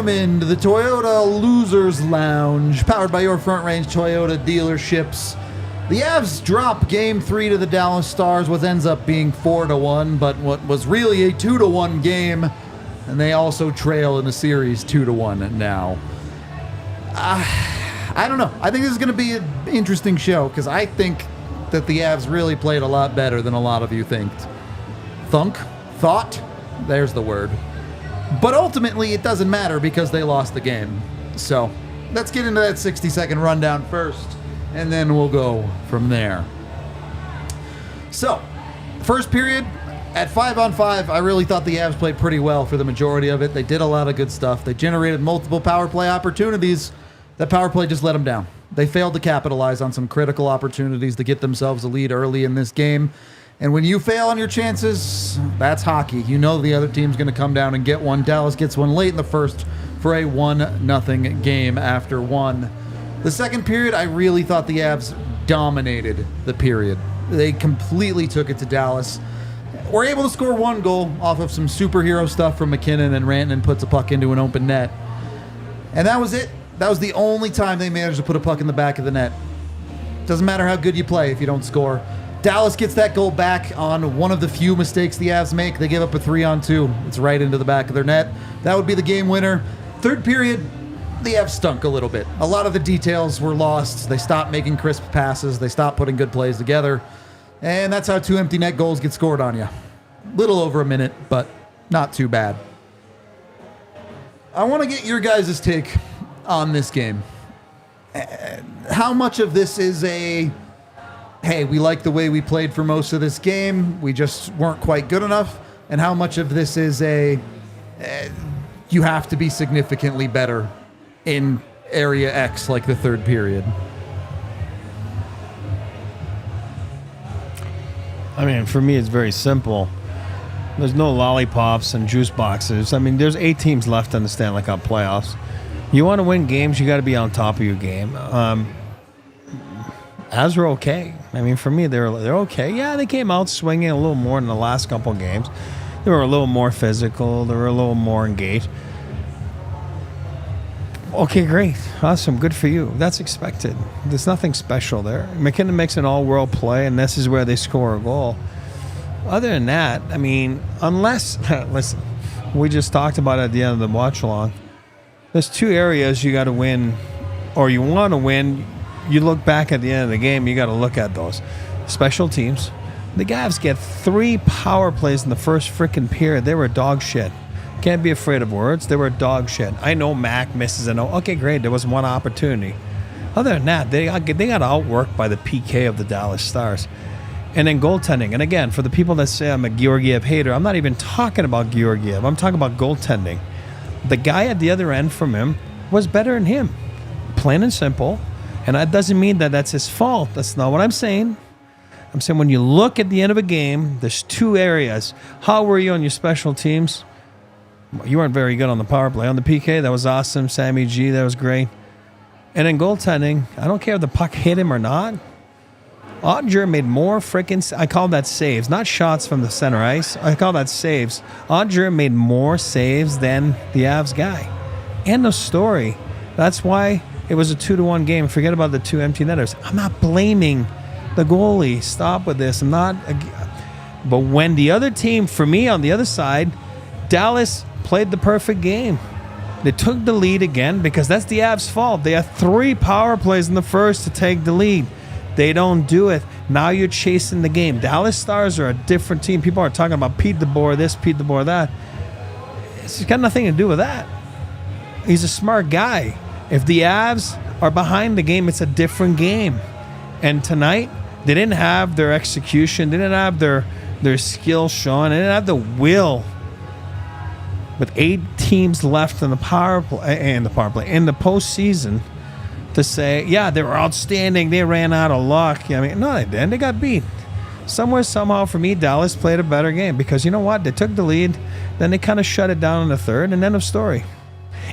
Welcome into the Toyota Losers Lounge, powered by your Front Range Toyota dealerships. The Avs drop Game 3 to the Dallas Stars, what ends up being 4-1, but what was really a 2-1 game, and they also trail in the series 2-1 now. I don't know. I think this is going to be an interesting show, because I think that the Avs really played a lot better than a lot of you think. Thought? There's the word. But ultimately, it doesn't matter because they lost the game. So, let's get into that 60-second rundown first, and then we'll go from there. So, first period, at 5-on-5, I really thought the Avs played pretty well for the majority of it. They did a lot of good stuff. They generated multiple power play opportunities. That power play just let them down. They failed to capitalize on some critical opportunities to get themselves a lead early in this game. And when you fail on your chances, that's hockey. You know the other team's going to come down and get one. Dallas gets one late in the first for a 1-0 game after one. The second period, I really thought the Avs dominated the period. They completely took it to Dallas. Were able to score one goal off of some superhero stuff from McKinnon, and Rantanen puts a puck into an open net. And that was it. That was the only time they managed to put a puck in the back of the net. Doesn't matter how good you play if you don't score. Dallas gets that goal back on one of the few mistakes the Avs make. They give up a 3-on-2. It's right into the back of their net. That would be the game winner. Third period, the Avs stunk a little bit. A lot of the details were lost. They stopped making crisp passes. They stopped putting good plays together. And that's how two empty net goals get scored on you. Little over a minute, but not too bad. I want to get your guys' take on this game. How much of this is a, hey, we like the way we played for most of this game, we just weren't quite good enough, and how much of this is a, you have to be significantly better in area X, like the third period? I mean, for me, it's very simple. There's no lollipops and juice boxes. I mean, there's 8 teams left in the Stanley Cup playoffs. You want to win games, you got to be on top of your game. Avs are okay. I mean, for me, they're okay. Yeah, they came out swinging a little more in the last couple games. They were a little more physical. They were a little more engaged. Okay, great. Awesome. Good for you. That's expected. There's nothing special there. McKinnon makes an all-world play, and this is where they score a goal. Other than that, I mean, unless, listen, we just talked about it at the end of the watch-along. There's 2 areas you got to win, or you want to win. You look back at the end of the game, you got to look at those. Special teams. The Avs get 3 power plays in the first freaking period. They were dog shit. Can't be afraid of words. They were dog shit. I know Mac misses an okay, great. There was one opportunity. Other than that, they got outworked by the PK of the Dallas Stars. And then goaltending. And again, for the people that say I'm a Georgiev hater, I'm not even talking about Georgiev. I'm talking about goaltending. The guy at the other end from him was better than him. Plain and simple. And that doesn't mean that that's his fault. That's not what I'm saying. I'm saying when you look at the end of a game, there's 2 areas. How were you on your special teams? You weren't very good on the power play. On the PK, that was awesome. Sammy G, that was great. And in goaltending, I don't care if the puck hit him or not. Ottinger made more freaking, I call that saves, not shots from the center ice. I call that saves. Ottinger made more saves than the Avs guy. End of story. That's why it was a 2-1 game. Forget about the 2 empty netters. I'm not blaming the goalie. Stop with this. I'm not. But when the other team, for me on the other side, Dallas played the perfect game. They took the lead again because that's the Avs' fault. They had 3 power plays in the first to take the lead. They don't do it. Now you're chasing the game. Dallas Stars are a different team. People are talking about Pete DeBoer this, Pete DeBoer that. It's got nothing to do with that. He's a smart guy. If the Avs are behind the game, it's a different game. And tonight, they didn't have their execution. They didn't have their skill shown. They didn't have the will. With 8 teams left in the power play, in the postseason, to say, yeah, they were outstanding. They ran out of luck. I mean, no, they didn't. They got beat. Somewhere, somehow, for me, Dallas played a better game because you know what? They took the lead, then they kind of shut it down in the third, and end of story.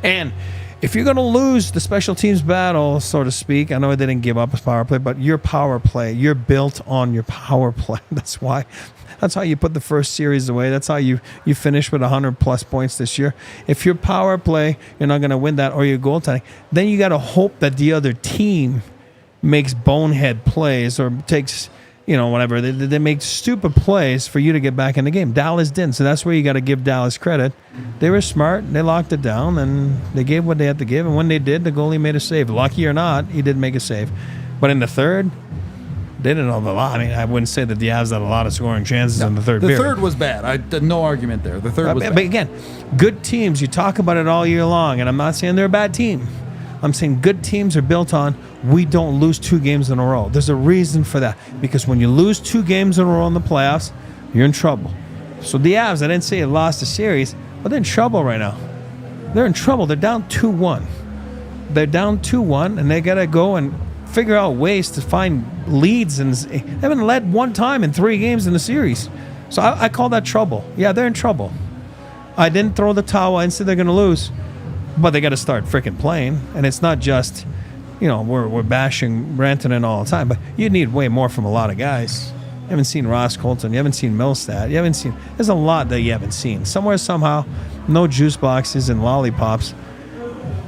And if you're going to lose the special teams battle, so to speak, I know they didn't give up a power play, but your power play, you're built on your power play. That's why. That's how you put the first series away. That's how you finish with 100-plus points this year. If your power play, you're not going to win that, or your goaltending, then you got to hope that the other team makes bonehead plays or takes, whatever. They make stupid plays for you to get back in the game. Dallas didn't, so that's where you got to give Dallas credit. They were smart. They locked it down, and they gave what they had to give. And when they did, the goalie made a save. Lucky or not, he did make a save. But in the third, they didn't have a lot. I mean, I wouldn't say that the Avs had a lot of scoring chances in the third period. The third was bad. No argument there. The third was bad. But again, good teams, you talk about it all year long, and I'm not saying they're a bad team. I'm saying good teams are built on we don't lose 2 games in a row. There's a reason for that. Because when you lose 2 games in a row in the playoffs, you're in trouble. So the Avs, I didn't say it lost a series, but they're in trouble right now. They're in trouble. They're down 2-1. They're down 2-1, and they got to go and figure out ways to find leads, and they haven't led one time in 3 games in the series. So I call that trouble. Yeah, they're in trouble. I didn't throw the towel. I didn't say they're going to lose, but they got to start freaking playing. And it's not just, we're bashing Rantanen all the time, but you need way more from a lot of guys. You haven't seen Ross Colton. You haven't seen Millstat. There's a lot that you haven't seen. Somewhere, somehow, no juice boxes and lollipops.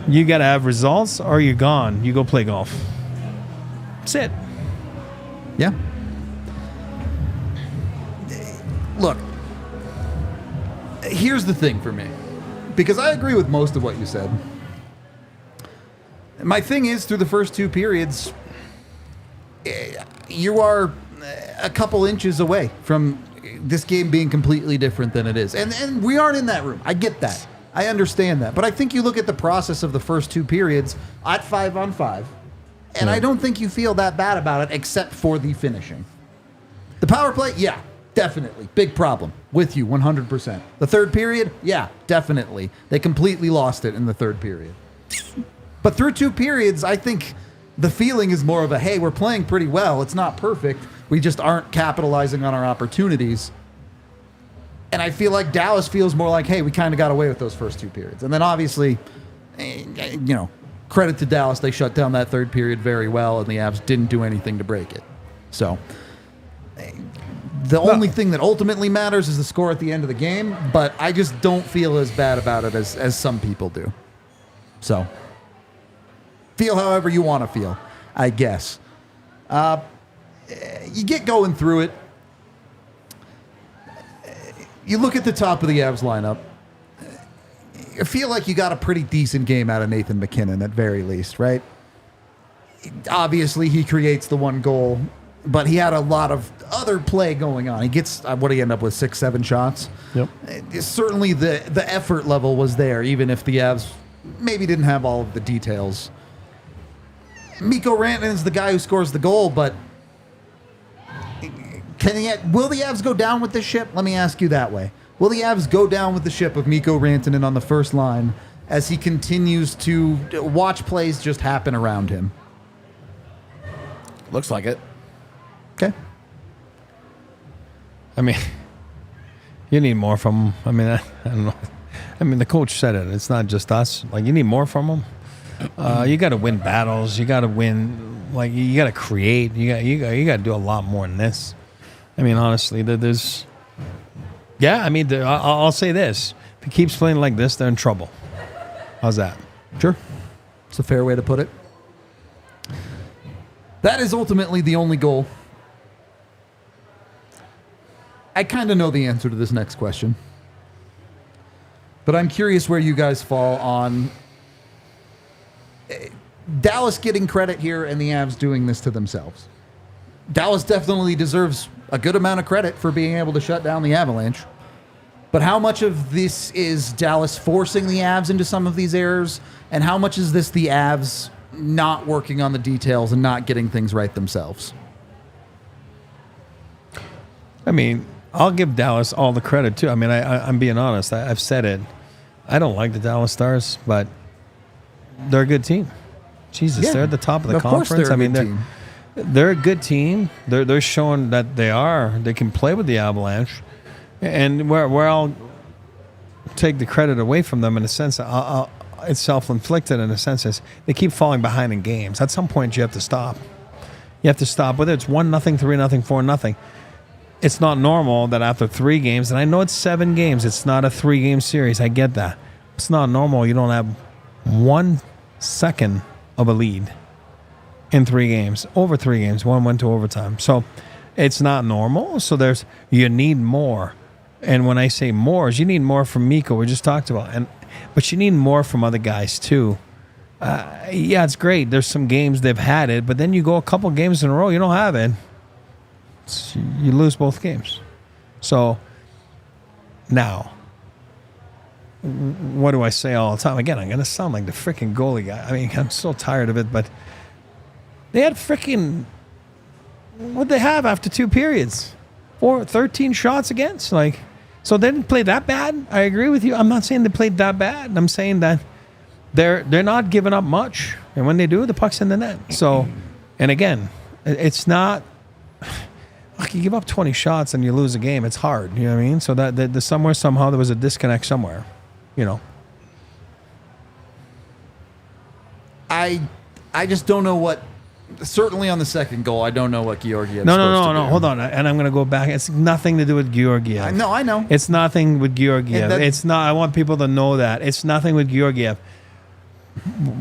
You got to have results or you're gone. You go play golf. That's it. Yeah. Look, here's the thing for me, because I agree with most of what you said. My thing is, through the first 2 periods, you are a couple inches away from this game being completely different than it is. And we aren't in that room. I get that. I understand that. But I think you look at the process of the first 2 periods at 5-on-5, and I don't think you feel that bad about it, except for the finishing. The power play, yeah, definitely. Big problem. With you, 100%. The third period, yeah, definitely. They completely lost it in the third period. But through 2 periods, I think the feeling is more of a, hey, we're playing pretty well. It's not perfect. We just aren't capitalizing on our opportunities. And I feel like Dallas feels more like, hey, we kind of got away with those first 2 periods. And then obviously, credit to Dallas, they shut down that third period very well, and the Avs didn't do anything to break it. So the only thing that ultimately matters is the score at the end of the game, but I just don't feel as bad about it as some people do. So feel however you want to feel, I guess. You get going through it. You look at the top of the Avs lineup. I feel like you got a pretty decent game out of Nathan MacKinnon at very least, right? Obviously, he creates the 1 goal, but he had a lot of other play going on. He gets, what did he end up with, 6-7 shots? Yep. Certainly the effort level was there, even if the Avs maybe didn't have all of the details. Mikko Rantanen is the guy who scores the goal, but will the Avs go down with this ship? Let me ask you that way. Will the Avs go down with the ship of Mikko Rantanen on the first line as he continues to watch plays just happen around him? Looks like it. Okay. I mean, you need more from him. I mean, I don't know. I mean, the coach said it. It's not just us. Like, you need more from him. You got to win battles. You got to win. Like, you got to create. You got to do a lot more than this. I mean, honestly, there's. Yeah, I mean, I'll say this: if he keeps playing like this, they're in trouble. How's that? Sure, it's a fair way to put it. That is ultimately the only goal. I kind of know the answer to this next question, but I'm curious where you guys fall on Dallas getting credit here and the Avs doing this to themselves. Dallas definitely deserves a good amount of credit for being able to shut down the Avalanche. But how much of this is Dallas forcing the Avs into some of these errors? And how much is this the Avs not working on the details and not getting things right themselves? I mean, I'll give Dallas all the credit, too. I mean, I'm being honest. I've said it. I don't like the Dallas Stars, but they're a good team. Jesus, Yeah. They're at the top of the Of course conference. they're a I mean, good team. they're a good team. They're showing that they can play with the Avalanche, and where I'll take the credit away from them in a sense. I'll it's self-inflicted in a sense. Is they keep falling behind in games. At some point, you have to stop. You have to stop. Whether it's 1-0, 3-0, 4-0. It's not normal that after 3 games, and I know it's 7 games. It's not a 3-game series. I get that. It's not normal. You don't have 1 second of a lead in 3 games. Over 3 games. 1 went to overtime. So it's not normal. So you need more. And when I say more, you need more from Mikko. We just talked about, but you need more from other guys too. Yeah, it's great. There's some games they've had it, but then you go a couple games in a row, you don't have it. You lose both games. So now, what do I say all the time? Again, I'm going to sound like the freaking goalie guy. I mean, I'm so tired of it, but they had freaking, what'd they have after 2 periods? 13 shots against. So they didn't play that bad. I agree with you. I'm not saying they played that bad. I'm saying that they're not giving up much. And when they do, the puck's in the net. So, and again, it's not, you give up 20 shots and you lose a game. It's hard. You know what I mean? So that somehow there was a disconnect somewhere. You know. I just don't know what. Certainly on the second goal, I don't know what Georgiev's No. do. Hold on, and I'm going to go back. It's nothing to do with Georgiev. I know. It's nothing with Georgiev. It's not. I want people to know that it's nothing with Georgiev.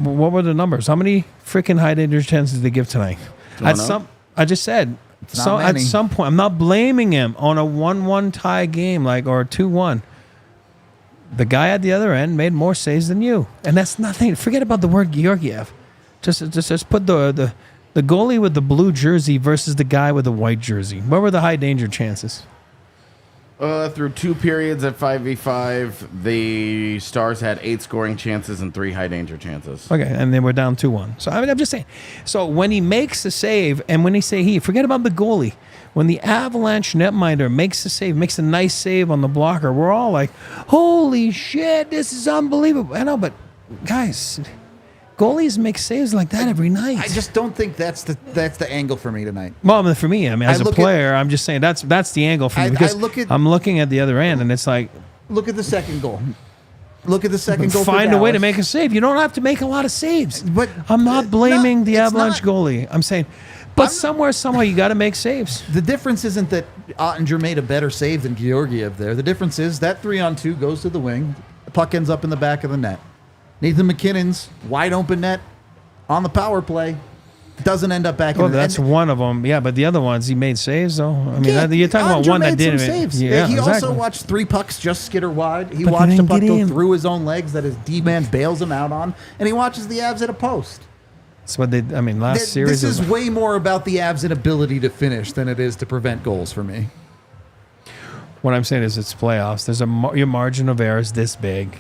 What were the numbers? How many freaking high danger chances did they give tonight? I just said. So at some point, I'm not blaming him on a 1-1 tie game, or a 2-1. The guy at the other end made more saves than you, and that's nothing. Forget about the word Georgiev. Just put the goalie with the blue jersey versus the guy with the white jersey. What were the high danger chances? Through 2 periods at 5v5, the Stars had 8 scoring chances and 3 high danger chances. Okay, and they were down 2-1. So I'm just saying. So when he makes a save, and when he say forget about the goalie. When the Avalanche netminder makes a save, makes a nice save on the blocker, we're all like, "Holy shit, this is unbelievable!" I know, but guys. Goalies make saves like that every night. I just don't think that's the angle for me tonight. Well, for me, I mean, as a player, I'm just saying that's the angle for me because I'm looking at the other end, and it's like, look at the second goal. Look at the second goal. Find a way to make a save. You don't have to make a lot of saves. But I'm not blaming the Avalanche goalie. I'm saying, but somehow you got to make saves. The difference isn't that Ottinger made a better save than Georgiev there. The difference is that 3-on-2 goes to the wing. The puck ends up in the back of the net. Nathan McKinnon's wide open net on the power play doesn't end up back in the net. That's one of them. Yeah, but the other ones, he made saves, though. I mean, you're talking about one that didn't. Saves. Yeah, he exactly. also watched 3 pucks just skitter wide. He watched a puck go through his own legs that his D-man bails him out on, and he watches the Avs at a post. That's what they, last series. This is way more about the Avs' inability to finish than it is to prevent goals for me. What I'm saying is it's playoffs. Your margin of error is this big.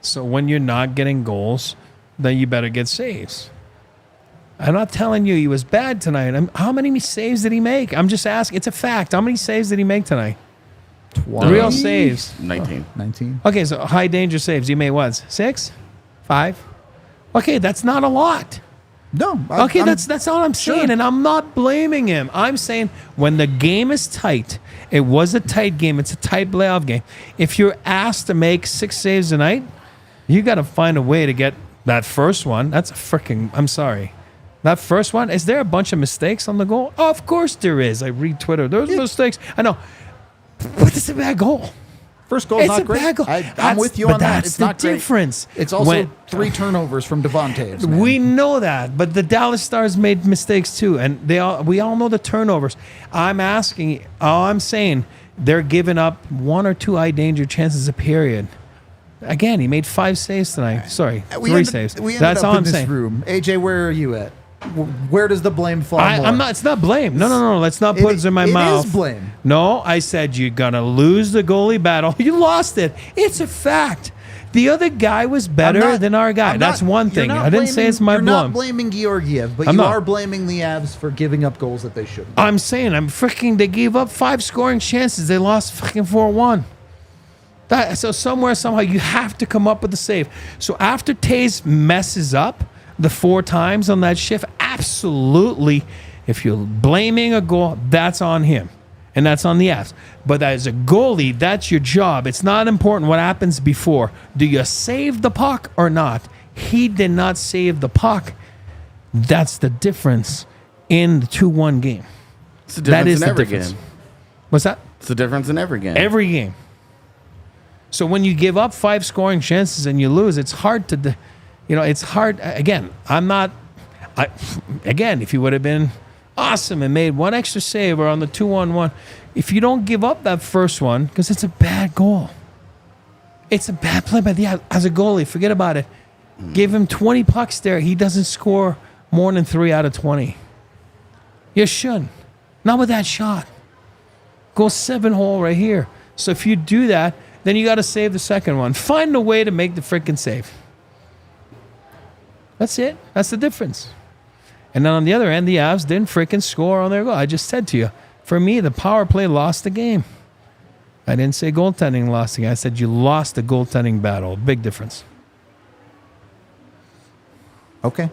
So when you're not getting goals, then you better get saves. I'm not telling you he was bad tonight. How many saves did he make? I'm just asking. It's a fact. How many saves did he make tonight? 20. Real saves. 19. 19. Okay, so high danger saves. He made what? 6? 5? Okay, that's not a lot. No. That's all I'm saying, and I'm not blaming him. I'm saying when the game is tight, it was a tight game. It's a tight playoff game. If you're asked to make 6 saves a night, you got to find a way to get that first one. That's a freaking, I'm sorry. That first one, is there a bunch of mistakes on the goal? Oh, of course there is. I read Twitter. There's mistakes. I know. But it's a bad goal. First goal is not great. Bad goal. I'm with you on that. It's not the difference. It's also 3 turnovers from Devontae's. We know that, but the Dallas Stars made mistakes too, and we all know the turnovers. I'm saying they're giving up 1 or 2 high danger chances a period. Again, he made 5 saves tonight. Sorry, 3 saves. That's all I'm saying. Room. AJ, where are you at? Where does the blame fall? I'm not. It's not blame. No. Let's not put it in my mouth. It is blame. No, I said you're gonna lose the goalie battle. You lost it. It's a fact. The other guy was better than our guy. That's one thing. I didn't say it's my blame. You're not blaming Georgiev, but you are blaming the Avs for giving up goals that they shouldn't. I'm saying they gave up 5 scoring chances. They lost fucking 4-1. So somehow you have to come up with a save. So after Taves messes up the 4 times on that shift, absolutely, if you're blaming a goal, that's on him. And that's on the Avs. But as a goalie, that's your job. It's not important what happens before. Do you save the puck or not? He did not save the puck. That's the difference in the 2-1 game. It's the difference That is in the every difference. game. What's that? It's the difference in every game. Every game. So when you give up 5 scoring chances and you lose, it's hard to, it's hard. Again, if you would have been awesome and made one extra save or on the 2-1-1, if you don't give up that first one, because it's a bad goal. It's a bad play by the as a goalie. Forget about it. Give him 20 pucks there. He doesn't score more than 3 out of 20. You should. Not with that shot. Go 7-hole right here. So if you do that, then you got to save the second one. Find a way to make the freaking save. That's it. That's the difference. And then on the other end, the Avs didn't freaking score on their goal. I just said to you, for me, the power play lost the game. I didn't say goaltending lost the game. I said you lost the goaltending battle. Big difference. Okay.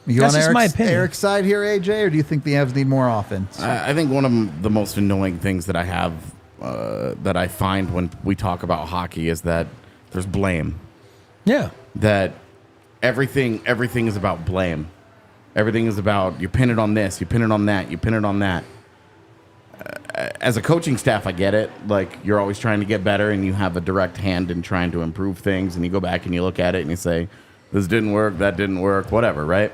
You That's on just my opinion. Eric's side here, AJ, or do you think the Avs need more offense? I think one of the most annoying things that I have, that I find when we talk about hockey is that there's blame. Yeah. That everything is about blame. Everything is about you pin it on this, you pin it on that, you pin it on that. As a coaching staff, I get it. Like, you're always trying to get better and you have a direct hand in trying to improve things, and you go back and you look at it and you say, this didn't work, that didn't work, whatever, right?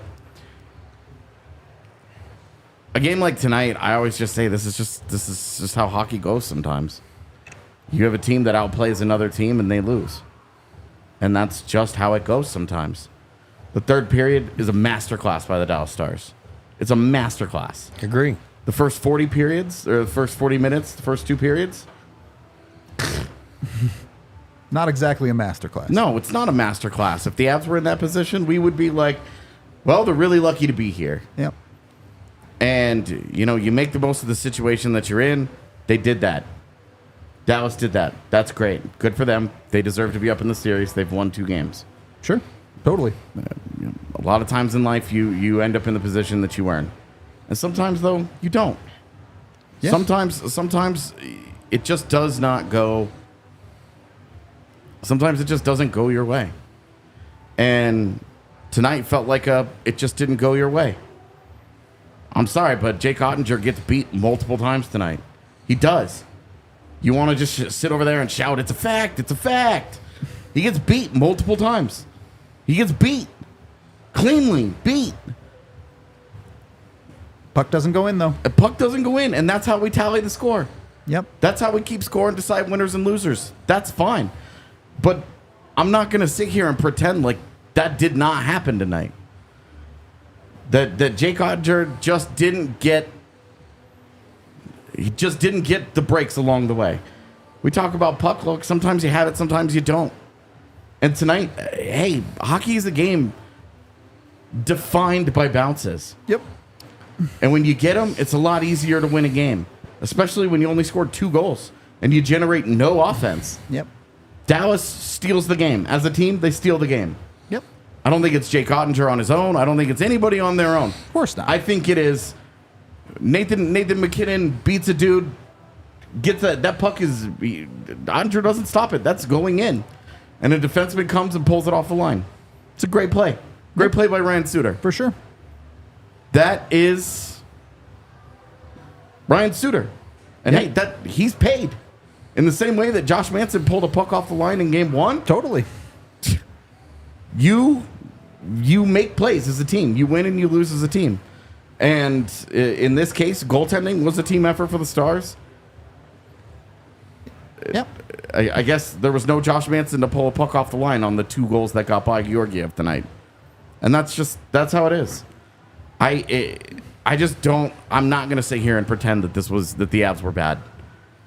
A game like tonight, I always just say this is just how hockey goes sometimes. You have a team that outplays another team and they lose. And that's just how it goes sometimes. The third period is a masterclass by the Dallas Stars. It's a masterclass. Agree. The first 40 periods, or the first 40 minutes, the first 2 periods. Not exactly a masterclass. No, it's not a masterclass. If the Avs were in that position, we would be like, well, they're really lucky to be here. Yep. And, you make the most of the situation that you're in. They did that. Dallas did that. That's great. Good for them. They deserve to be up in the series. They've won 2 games. Sure. Totally. A lot of times in life, you end up in the position that you earn. And sometimes, though, you don't. Yeah. Sometimes it just does not go. Sometimes it just doesn't go your way. And tonight felt like it just didn't go your way. I'm sorry, but Jake Ottinger gets beat multiple times tonight. He does. You want to just sit over there and shout, it's a fact, it's a fact. He gets beat multiple times. He gets beat. Cleanly beat. Puck doesn't go in, though. A puck doesn't go in, and that's how we tally the score. Yep. That's how we keep score and decide winners and losers. That's fine. But I'm not going to sit here and pretend like that did not happen tonight. That Jake Ottinger just didn't get the breaks along the way. We talk about puck luck. Sometimes you have it, sometimes you don't. And tonight, hey, hockey is a game defined by bounces. Yep. And when you get them, it's a lot easier to win a game, especially when you only scored 2 goals and you generate no offense. Yep. Dallas steals the game. As a team, they steal the game. Yep. I don't think it's Jake Ottinger on his own. I don't think it's anybody on their own. Of course not. I think it is Nathan McKinnon beats a dude, gets that puck is Ottinger doesn't stop it. That's going in. And a defenseman comes and pulls it off the line. It's a great play. Great play by Ryan Suter. For sure. That is Ryan Suter. And hey, he's paid. In the same way that Josh Manson pulled a puck off the line in game 1. Totally. You make plays as a team. You win and you lose as a team. And in this case, goaltending was a team effort for the Stars. Yep. I guess there was no Josh Manson to pull a puck off the line on the 2 goals that got by Georgiev tonight. And that's how it is. I just don't. I'm not going to sit here and pretend that the Avs were bad.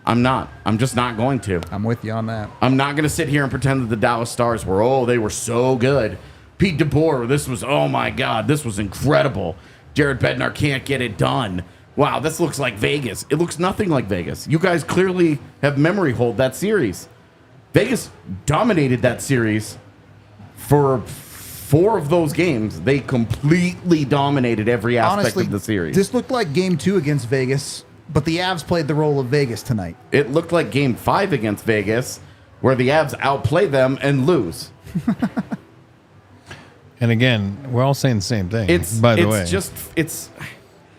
I'm not. I'm just not going to. I'm with you on that. I'm not going to sit here and pretend that the Dallas Stars they were so good. Pete DeBoer, oh my God, this was incredible. Jared Bednar can't get it done. Wow, this looks like Vegas. It looks nothing like Vegas. You guys clearly have memory hold that series. Vegas dominated that series for 4 of those games. They completely dominated every aspect of the series. This looked like game 2 against Vegas, but the Avs played the role of Vegas tonight. It looked like game 5 against Vegas, where the Avs outplay them and lose. And again, we're all saying the same thing. By the way,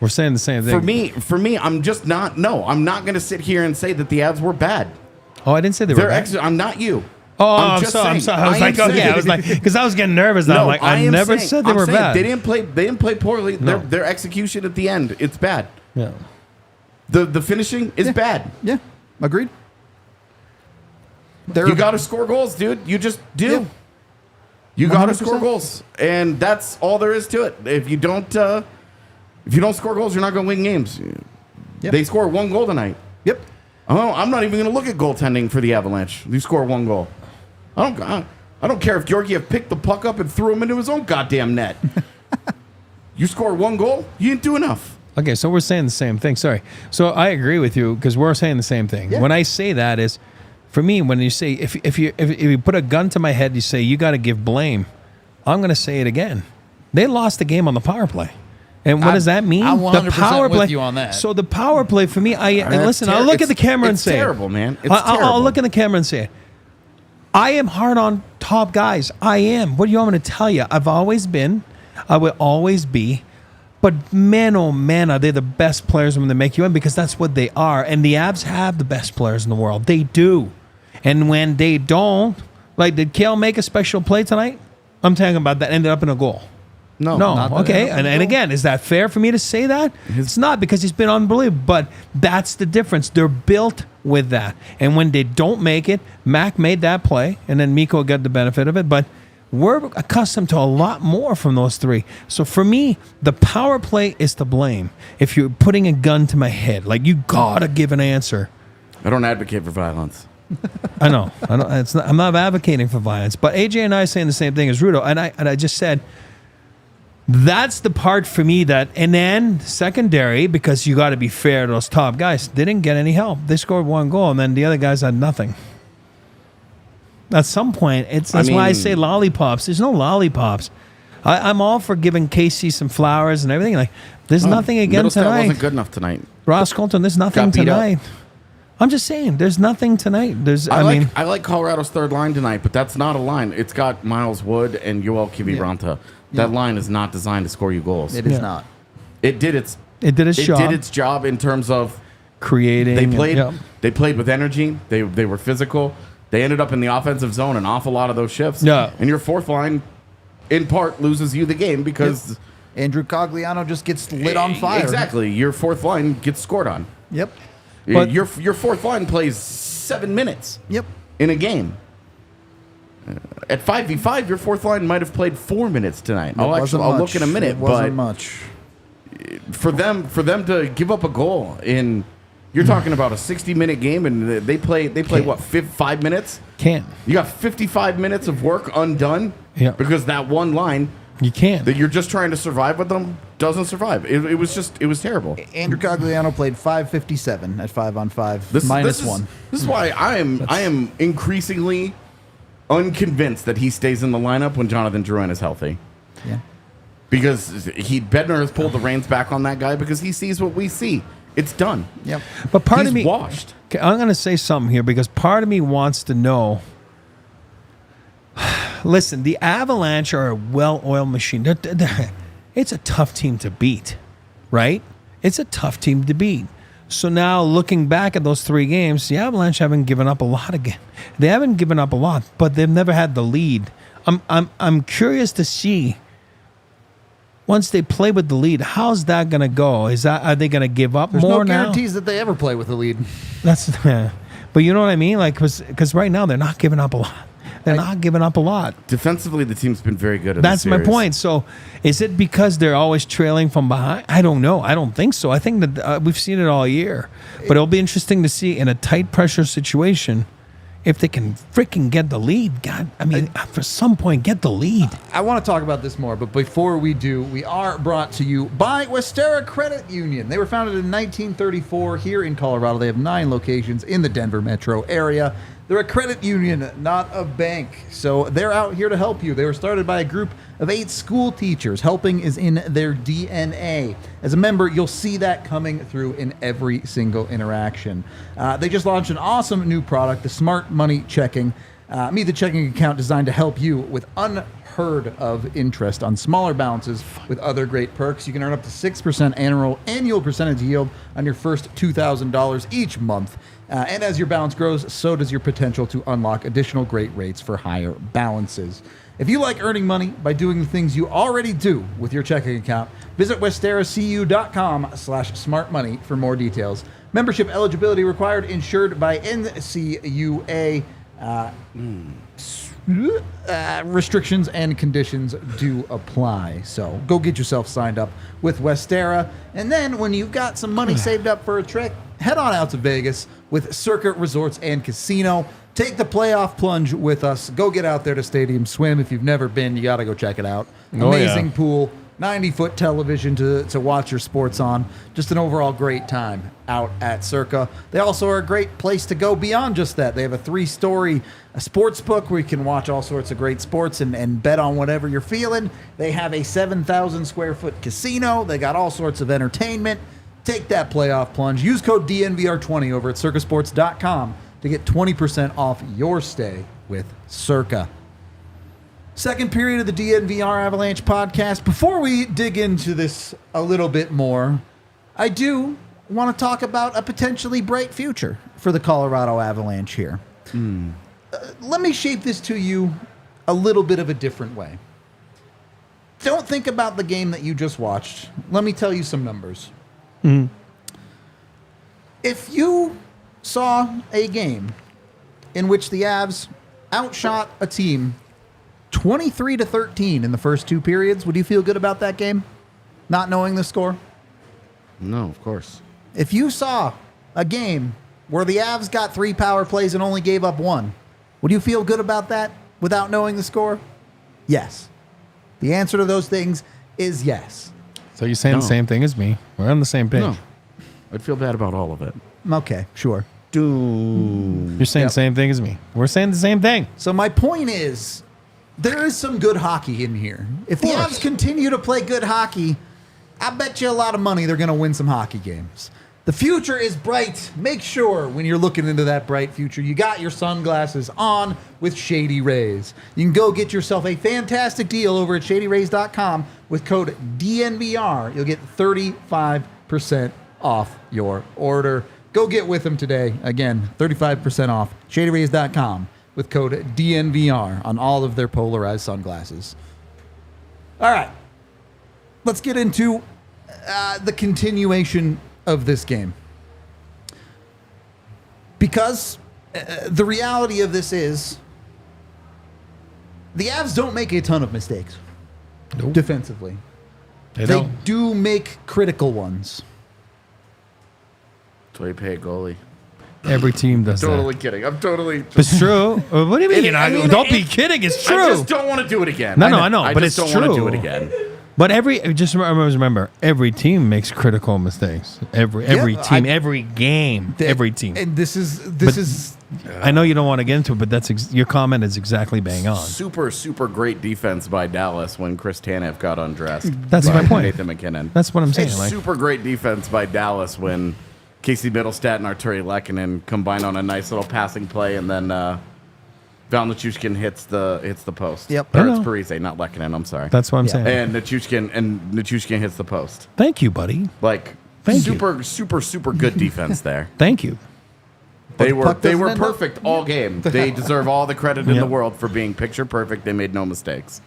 we're saying the same thing. For me, I'm just not. No, I'm not going to sit here and say that the Avs were bad. Oh, I didn't say they were bad. I'm not you. Oh, I'm sorry. I was like, okay. I was like, because I was getting nervous. No, I'm like, I never said they were bad. They didn't play poorly. No. Their execution at the end, it's bad. Yeah. The finishing is bad. Yeah, agreed. You got to score goals, dude. You just do. Yeah. You got to score goals, and that's all there is to it. If you don't score goals, you're not going to win games. Yep. They score 1 goal tonight. Yep. Oh, I'm not even going to look at goaltending for the Avalanche. You score 1 goal. I don't care if Georgiev picked the puck up and threw him into his own goddamn net. You score 1 goal, you didn't do enough. Okay, so we're saying the same thing. Sorry. So I agree with you because we're saying the same thing. Yeah. When I say that is, for me, when you say if you put a gun to my head, you say you got to give blame. I'm going to say it again. They lost the game on the power play. And what does that mean? I'm 100% the power play, with you on that. So the power play for me, I'll look at the camera and say terrible, man. It's terrible. I'll look at the camera and say it. I am hard on top guys. I am. What do you want me to tell you? I've always been. I will always be. But man, oh man, are they the best players when they make you in? Because that's what they are. And the Avs have the best players in the world. They do. And when they don't, like, did Kale make a special play tonight? I'm talking about that ended up in a goal. No. Okay. And again, is that fair for me to say that? It's not, because he's been unbelievable. But that's the difference. They're built with that. And when they don't make it, Mac made that play, and then Mikko got the benefit of it. But we're accustomed to a lot more from those three. So for me, the power play is to blame. If you're putting a gun to my head, like, you got to give an answer. I don't advocate for violence. I know. I'm not advocating for violence. But AJ and I are saying the same thing as Rudo. And I just said, that's the part for me that, and then secondary, because you got to be fair to those top guys, they didn't get any help. They scored 1 goal, and then the other guys had nothing. At some point, that's why I say lollipops. There's no lollipops. I'm all for giving Casey some flowers and everything. Like, there's nothing again tonight. Wasn't good enough tonight. Ross Colton, there's nothing tonight. I'm just saying, there's nothing tonight. I like Colorado's third line tonight, but that's not a line. It's got Miles Wood and Yoel Kiviranta. That line is not designed to score you goals. It is not. It did its job. It did its job in terms of creating. They played with energy. They were physical. They ended up in the offensive zone an awful lot of those shifts. Yeah. And your fourth line, in part, loses you the game because Andrew Cogliano just gets lit on fire. Exactly. Your fourth line gets scored on. Yep. But your fourth line plays 7 minutes. Yep. In a game. At 5v5, your fourth line might have played 4 minutes tonight. I'll look in a minute. It wasn't much. For them to give up a goal in, you're talking about a 60-minute game, and they play what, 5 minutes? Can't. You got 55 minutes of work undone. Yeah. Because that one line. You can't. That you're just trying to survive with them doesn't survive. It was terrible. Andrew Cogliano played 5:57 at 5-on-5 minus 1. This is why I am increasingly unconvinced that he stays in the lineup when Jonathan Drouin is healthy. Yeah. Because Bednar has pulled the reins back on that guy because he sees what we see. It's done. Yep. But part of me washed. Okay, I'm going to say something here because part of me wants to know. Listen, the Avalanche are a well-oiled machine. It's a tough team to beat, right? It's a tough team to beat. So now, looking back at those 3 games, the Avalanche haven't given up a lot again. They haven't given up a lot, but they've never had the lead. I'm curious to see once they play with the lead, how's that going to go? Are they going to give up more now? There's no guarantees that they ever play with the lead. But you know what I mean? Like, because right now they're not giving up a lot. They're not giving up a lot. Defensively, the team's been very good. That's my point. So, is it because they're always trailing from behind? I don't know. I don't think so. I think that we've seen it all year. But it'll be interesting to see in a tight pressure situation if they can freaking get the lead. God, I mean, for some point, get the lead. I want to talk about this more, but before we do, we are brought to you by Westera Credit Union. They were founded in 1934 here in Colorado. They have 9 locations in the Denver metro area. They're a credit union, not a bank. So they're out here to help you. They were started by a group of 8 school teachers. Helping is in their DNA. As a member, you'll see that coming through in every single interaction. They just launched an awesome new product, the Smart Money Checking. Meet the checking account designed to help you with unheard unheard of interest on smaller balances with other great perks. You can earn up to 6% annual percentage yield on your first $2,000 each month. And as your balance grows, so does your potential to unlock additional great rates for higher balances. If you like earning money by doing the things you already do with your checking account, visit westeracu.com/smartmoney for more details. Membership eligibility required, insured by NCUA. Restrictions and conditions do apply. So go get yourself signed up with Westera. And then when you've got some money saved up for a trip, head on out to Vegas with Circa Resorts and Casino. Take the playoff plunge with us. Go get out there to Stadium Swim. If you've never been, you got to go check it out. Amazing pool, 90-foot television to watch your sports on. Just an overall great time out at Circa. They also are a great place to go beyond just that. They have a 3-story sports book where you can watch all sorts of great sports and bet on whatever you're feeling. They have a 7,000 square foot casino. They got all sorts of entertainment. Take that playoff plunge. Use code DNVR20 over at circasports.com to get 20% off your stay with Circa. Second period of the DNVR Avalanche podcast. Before we dig into this a little bit more, I do want to talk about a potentially bright future for the Colorado Avalanche here. Let me shape this to you a little bit of a different way. Don't think about the game that you just watched. Let me tell you some numbers. If you saw a game in which the Avs outshot a team 23-13 in the first 2 periods, would you feel good about that game? Not knowing the score? No, of course. If you saw a game where the Avs got 3 power plays and only gave up 1, would you feel good about that without knowing the score? Yes. The answer to those things is yes. So you're saying the same thing as me. We're on the same page. No. I'd feel bad about all of it. Okay, sure. You're saying the same thing as me. We're saying the same thing. So my point is, there is some good hockey in here. If the Avs continue to play good hockey, I bet you a lot of money they're going to win some hockey games. The future is bright. Make sure when you're looking into that bright future, you got your sunglasses on with Shady Rays. You can go get yourself a fantastic deal over at shadyrays.com with code DNVR. You'll get 35% off your order. Go get with them today. Again, 35% off. shadyrays.com with code DNVR on all of their polarized sunglasses. All right. Let's get into the continuation of this game. Because the reality of this is the Avs don't make a ton of mistakes defensively. They do make critical ones. That's why you pay a goalie. Every team does Totally that. kidding. I'm totally... It's true. What do you mean? Don't be it- kidding. It's true. I just don't want to do it again. No, I know, but just it's don't want to true. do it again. But just remember, every team makes critical mistakes. Every team, every game, every team. And this is. I know you don't want to get into it, but that's your comment is exactly bang on. Super great defense by Dallas when Chris Tanev got undressed. That's by my point. Nathan McKinnon. That's what I'm saying. It's super great defense by Dallas when Casey Middlestat and Arturi Lehkonen combine on a nice little passing play, and then Val Nichushkin hits the post. Yep. Or it's Parise, not Lehkonen. I'm sorry. That's what I'm saying. And Nichushkin hits the post. Thank you, buddy. Like Thank super good defense there. Thank you. They the puck were doesn't end perfect all game. They deserve all the credit in the world for being picture perfect. They made no mistakes.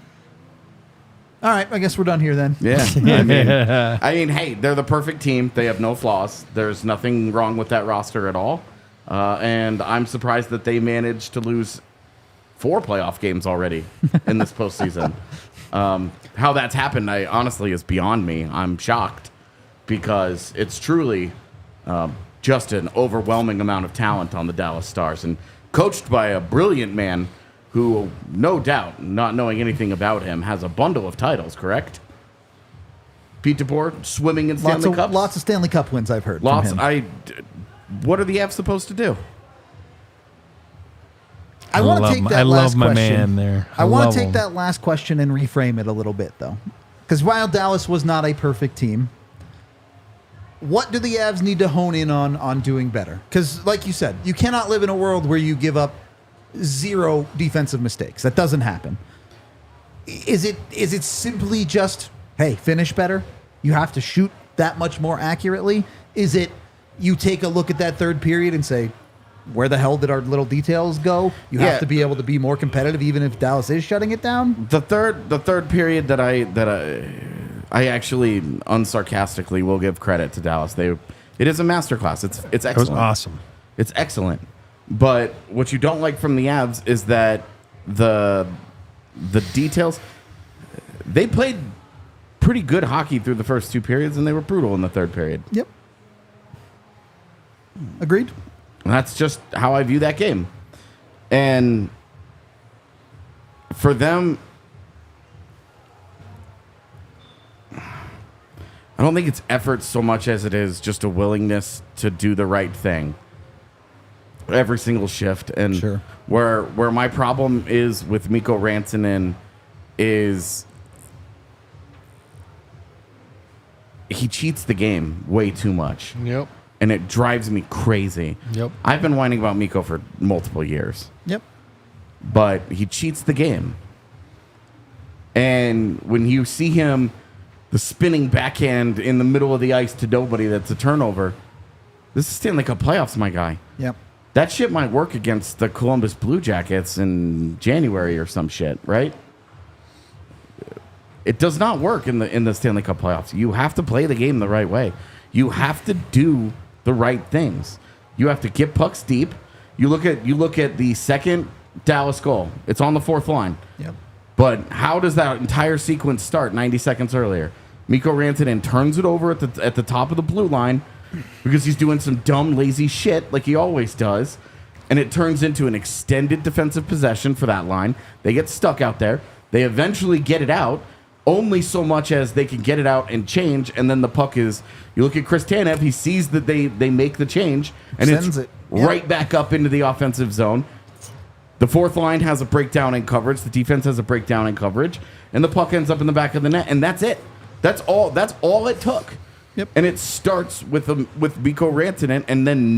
All right, I guess we're done here then. Yeah. I mean, hey, they're the perfect team. They have no flaws. There's nothing wrong with that roster at all. And I'm surprised that they managed to lose 4 playoff games already in this postseason. How that's happened, honestly, is beyond me. I'm shocked because it's truly just an overwhelming amount of talent on the Dallas Stars and coached by a brilliant man who, no doubt, not knowing anything about him, has a bundle of titles, correct? Pete DeBoer swimming in Stanley Cups? Lots of Stanley Cup wins I've heard Lots. from him. What are the Avs supposed to do? I want to take that I last love my question. man there. I want love to take him. that last question and reframe it a little bit, though. Because while Dallas was not a perfect team, what do the Avs need to hone in on doing better? Because, like you said, you cannot live in a world where you give up 0 defensive mistakes. That doesn't happen. Is it simply just, hey, finish better? You have to shoot that much more accurately? Is it you take a look at that third period and say, where the hell did our little details go? You have to be able to be more competitive even if Dallas is shutting it down? The third period that I actually unsarcastically will give credit to Dallas. It is a masterclass. It's excellent. It was awesome. It's excellent. But what you don't like from the Avs is that the details, they played pretty good hockey through the first two periods, and they were brutal in the third period. Yep. Agreed. And that's just how I view that game. And for them, I don't think it's effort so much as it is just a willingness to do the right thing every single shift. And Sure. where my problem is with Mikko Rantanen is he cheats the game way too much. Yep. And it drives me crazy. Yep. I've been whining about Mikko for multiple years. Yep. But he cheats the game. And when you see him, the spinning backhand in the middle of the ice to nobody, that's a turnover. This is Stanley Cup playoffs, my guy. Yep. That shit might work against the Columbus Blue Jackets in January or some shit, right? It does not work in the Stanley Cup playoffs. You have to play the game the right way. You have to do the right things. You have to get pucks deep. You look at the second Dallas goal. It's on the fourth line. Yep. But how does that entire sequence start 90 seconds earlier? Mikko Rantanen turns it over at the top of the blue line because he's doing some dumb, lazy shit like he always does. And it turns into an extended defensive possession for that line. They get stuck out there. They eventually get it out, only so much as they can get it out and change. And then the puck is, you look at Chris Tanev, he sees that they make the change, and Sends it's it. Yep. right back up into the offensive zone. The fourth line has a breakdown in coverage. The defense has a breakdown in coverage. And the puck ends up in the back of the net. And that's it. That's all it took. Yep. And it starts with Mikko Rantanen, and then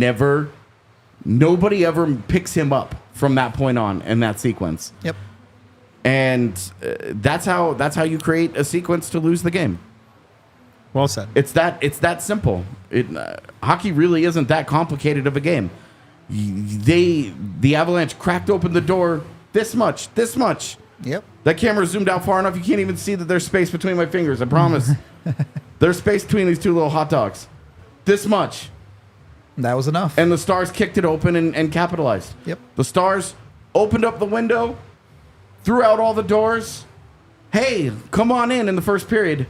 nobody ever picks him up from that point on in that sequence. Yep. And that's how you create a sequence to lose the game. Well said. It's that simple. Hockey really isn't that complicated of a game. The Avalanche cracked open the door this much. Yep. That camera zoomed out far enough you can't even see that there's space between my fingers. I promise. There's space between these two little hot dogs. This much. That was enough. And the Stars kicked it open and capitalized. Yep. The Stars opened up the window, threw out all the doors. Hey, come on in the first period.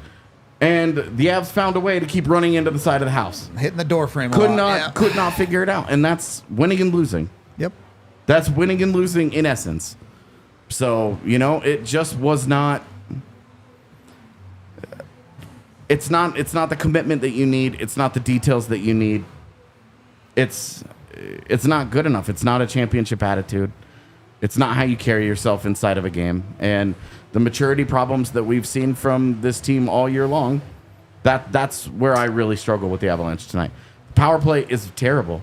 And the Avs found a way to keep running into the side of the house. Hitting the door frame. Could not figure it out. And that's winning and losing. Yep. That's winning and losing in essence. So, it just was not. It's not the commitment that you need. It's not the details that you need. It's not good enough. It's not a championship attitude. It's not how you carry yourself inside of a game. And the maturity problems that we've seen from this team all year long, that's where I really struggle with the Avalanche tonight. Power play is terrible.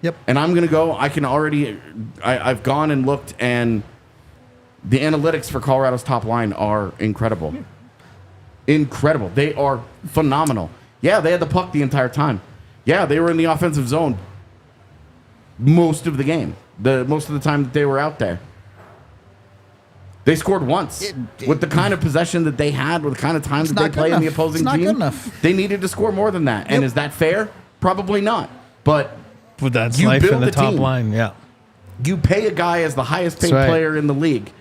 Yep. And I'm going to go, I've gone and looked, and the analytics for Colorado's top line are incredible. Yeah. Incredible. They are phenomenal. Yeah, they had the puck the entire time. Yeah, they were in the offensive zone most of the game. Most of the time that they were out there. They scored once. With the kind of possession that they had, with the kind of time that they play in the opposing team, good enough. They needed to score more than that. Yep. And is that fair? Probably not. But that's life in the top line, yeah. You pay a guy as the highest paid player in the league,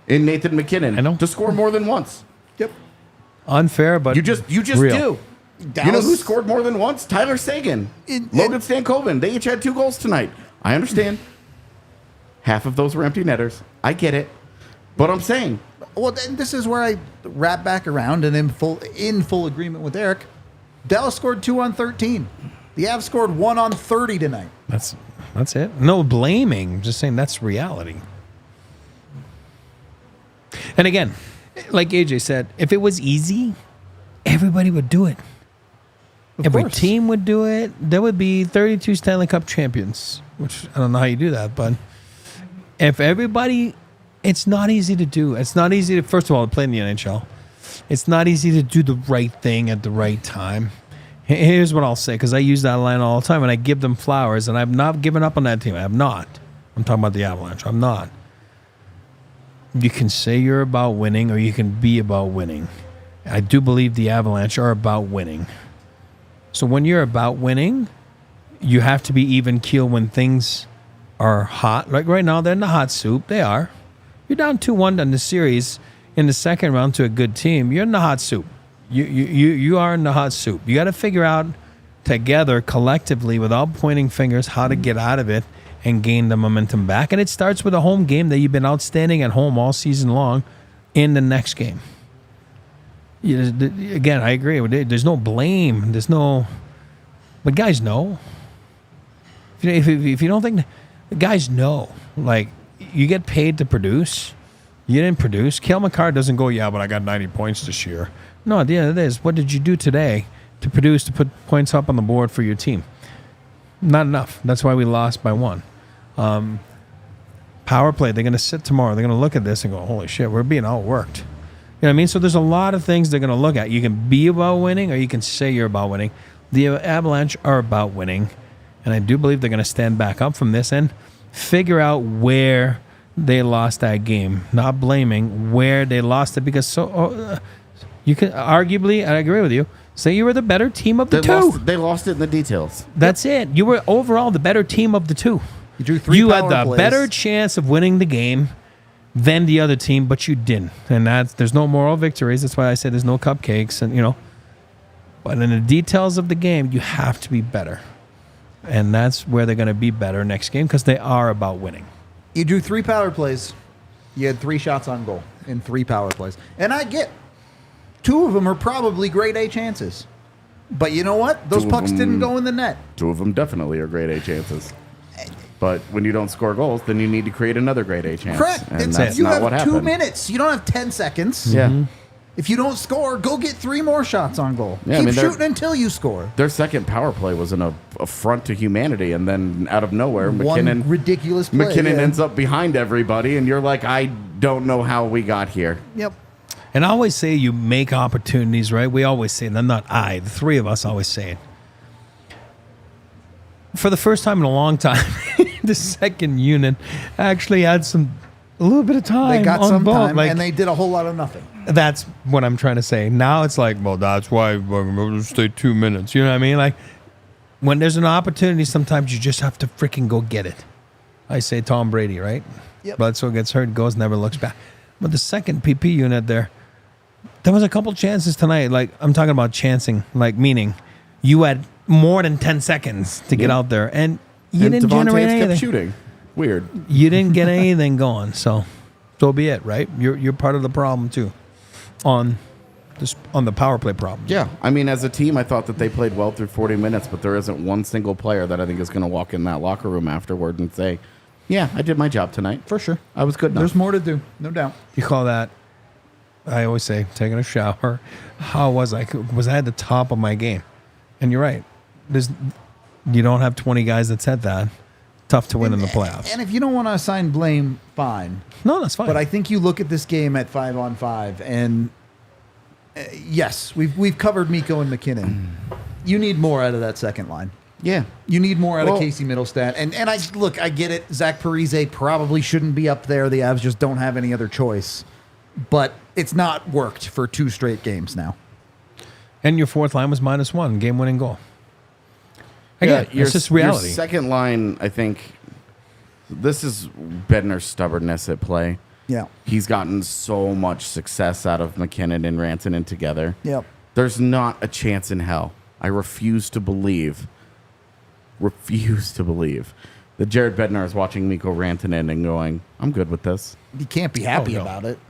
in Nathan McKinnon, to score more than once. Yep. Unfair, but you just real. do. Dallas, you know who scored more than once? Tyler Seguin, Logan Stankoven. They each had 2 goals tonight. I understand. Half of those were empty netters. I get it. But I'm saying. Well, this is where I wrap back around and in full agreement with Eric. Dallas scored 2 on 13. The Avs scored 1 on 30 tonight. That's it. No blaming. Just saying that's reality. And again, like AJ said, if it was easy, everybody would do it. Every team would do it. There would be 32 Stanley Cup champions, which I don't know how you do that, but if everybody It's not easy to do. It's not easy to, first of all, to play in the NHL. It's not easy to do the right thing at the right time. Here's what I'll say, because I use that line all the time, and I give them flowers, and I've not given up on that team. I have not. I'm talking about the Avalanche. I'm not. You can say you're about winning, or you can be about winning. I do believe the Avalanche are about winning. So when you're about winning, you have to be even keel when things are hot. Like right now, they're in the hot soup. They are. You're down 2-1 in the series in the second round to a good team. You're in the hot soup. You are in the hot soup. You got to figure out together, collectively, without pointing fingers, how to get out of it and gain the momentum back. And it starts with a home game that you've been outstanding at home all season long in the next game. Again, I agree. There's no blame. There's no... But guys know. If you don't think... Guys know. Like, you get paid to produce. You didn't produce. Cale Makar doesn't go, yeah, but I got 90 points this year. No, at the end of this, what did you do today to produce, to put points up on the board for your team? Not enough. That's why we lost by 1. Power play, they're going to sit tomorrow. They're going to look at this and go, holy shit, we're being outworked. You know what I mean? So there's a lot of things they're going to look at. You can be about winning, or you can say you're about winning. The Avalanche are about winning, and I do believe they're going to stand back up from this and figure out where they lost that game. Not blaming where they lost it, because you can arguably, I agree with you, say you were the better team of the two. They lost it in the details. That's it. You were overall the better team of the two. You drew 3 You power had the plays. better chance of winning the game than the other team, but you didn't. And there's no moral victories. That's why I said there's no cupcakes. And but in the details of the game, you have to be better. And that's where they're going to be better next game, because they are about winning. You drew 3 power plays. You had 3 shots on goal in 3 power plays. And I get 2 of them are probably grade A chances. But you know what? Those pucks didn't go in the net. 2 of them definitely are grade A chances. But when you don't score goals, then you need to create another grade A chance. Correct. And that's you not have what 2 happened. minutes. You don't have 10 seconds. Yeah. If you don't score, go get 3 more shots on goal. Yeah, Keep shooting until you score. Their second power play was an affront to humanity, and then out of nowhere, One ridiculous play. McKinnon ends up behind everybody, and you're like, I don't know how we got here. Yep. And I always say you make opportunities, right? We always say, and not I, the 3 of us always say it. For the first time in a long time, the second unit actually had a little bit of time. They got on some ball. time, and they did a whole lot of nothing. That's what I'm trying to say. Now it's like, well, that's why we're going to stay 2 minutes. You know what I mean? Like, when there's an opportunity, sometimes you just have to freaking go get it. I say Tom Brady, right? Yep. Bledsoe gets hurt, goes, never looks back. But the second PP unit there was a couple chances tonight. Like, I'm talking about chancing, like, meaning you had more than 10 seconds to get out there, and you didn't generate anything. Kept shooting. Weird. You didn't get anything going, so be it, right? You're part of the problem too, on the power play problem. Yeah, I mean, as a team, I thought that they played well through 40 minutes, but there isn't one single player that I think is going to walk in that locker room afterward and say, yeah, I did my job tonight. For sure. I was good enough. There's more to do, no doubt. You call that, I always say, taking a shower. How was I? Was I at the top of my game? And you're right. You don't have 20 guys that said that. Tough to win in the playoffs. And if you don't want to assign blame, fine. No, that's fine. But I think you look at this game at 5-on-5, and yes, we've covered Mikko and McKinnon. You need more out of that second line. Yeah. You need more out of Casey Middlestat. And I get it. Zach Parise probably shouldn't be up there. The Avs just don't have any other choice. But it's not worked for 2 straight games now. And your fourth line was -1, game-winning goal. Again, it's just reality. Your second line, I think, this is Bednar's stubbornness at play. Yeah. He's gotten so much success out of McKinnon and Rantanen together. Yep. There's not a chance in hell. I refuse to believe that Jared Bednar is watching Mikko Rantanen and going, I'm good with this. You can't be happy about it.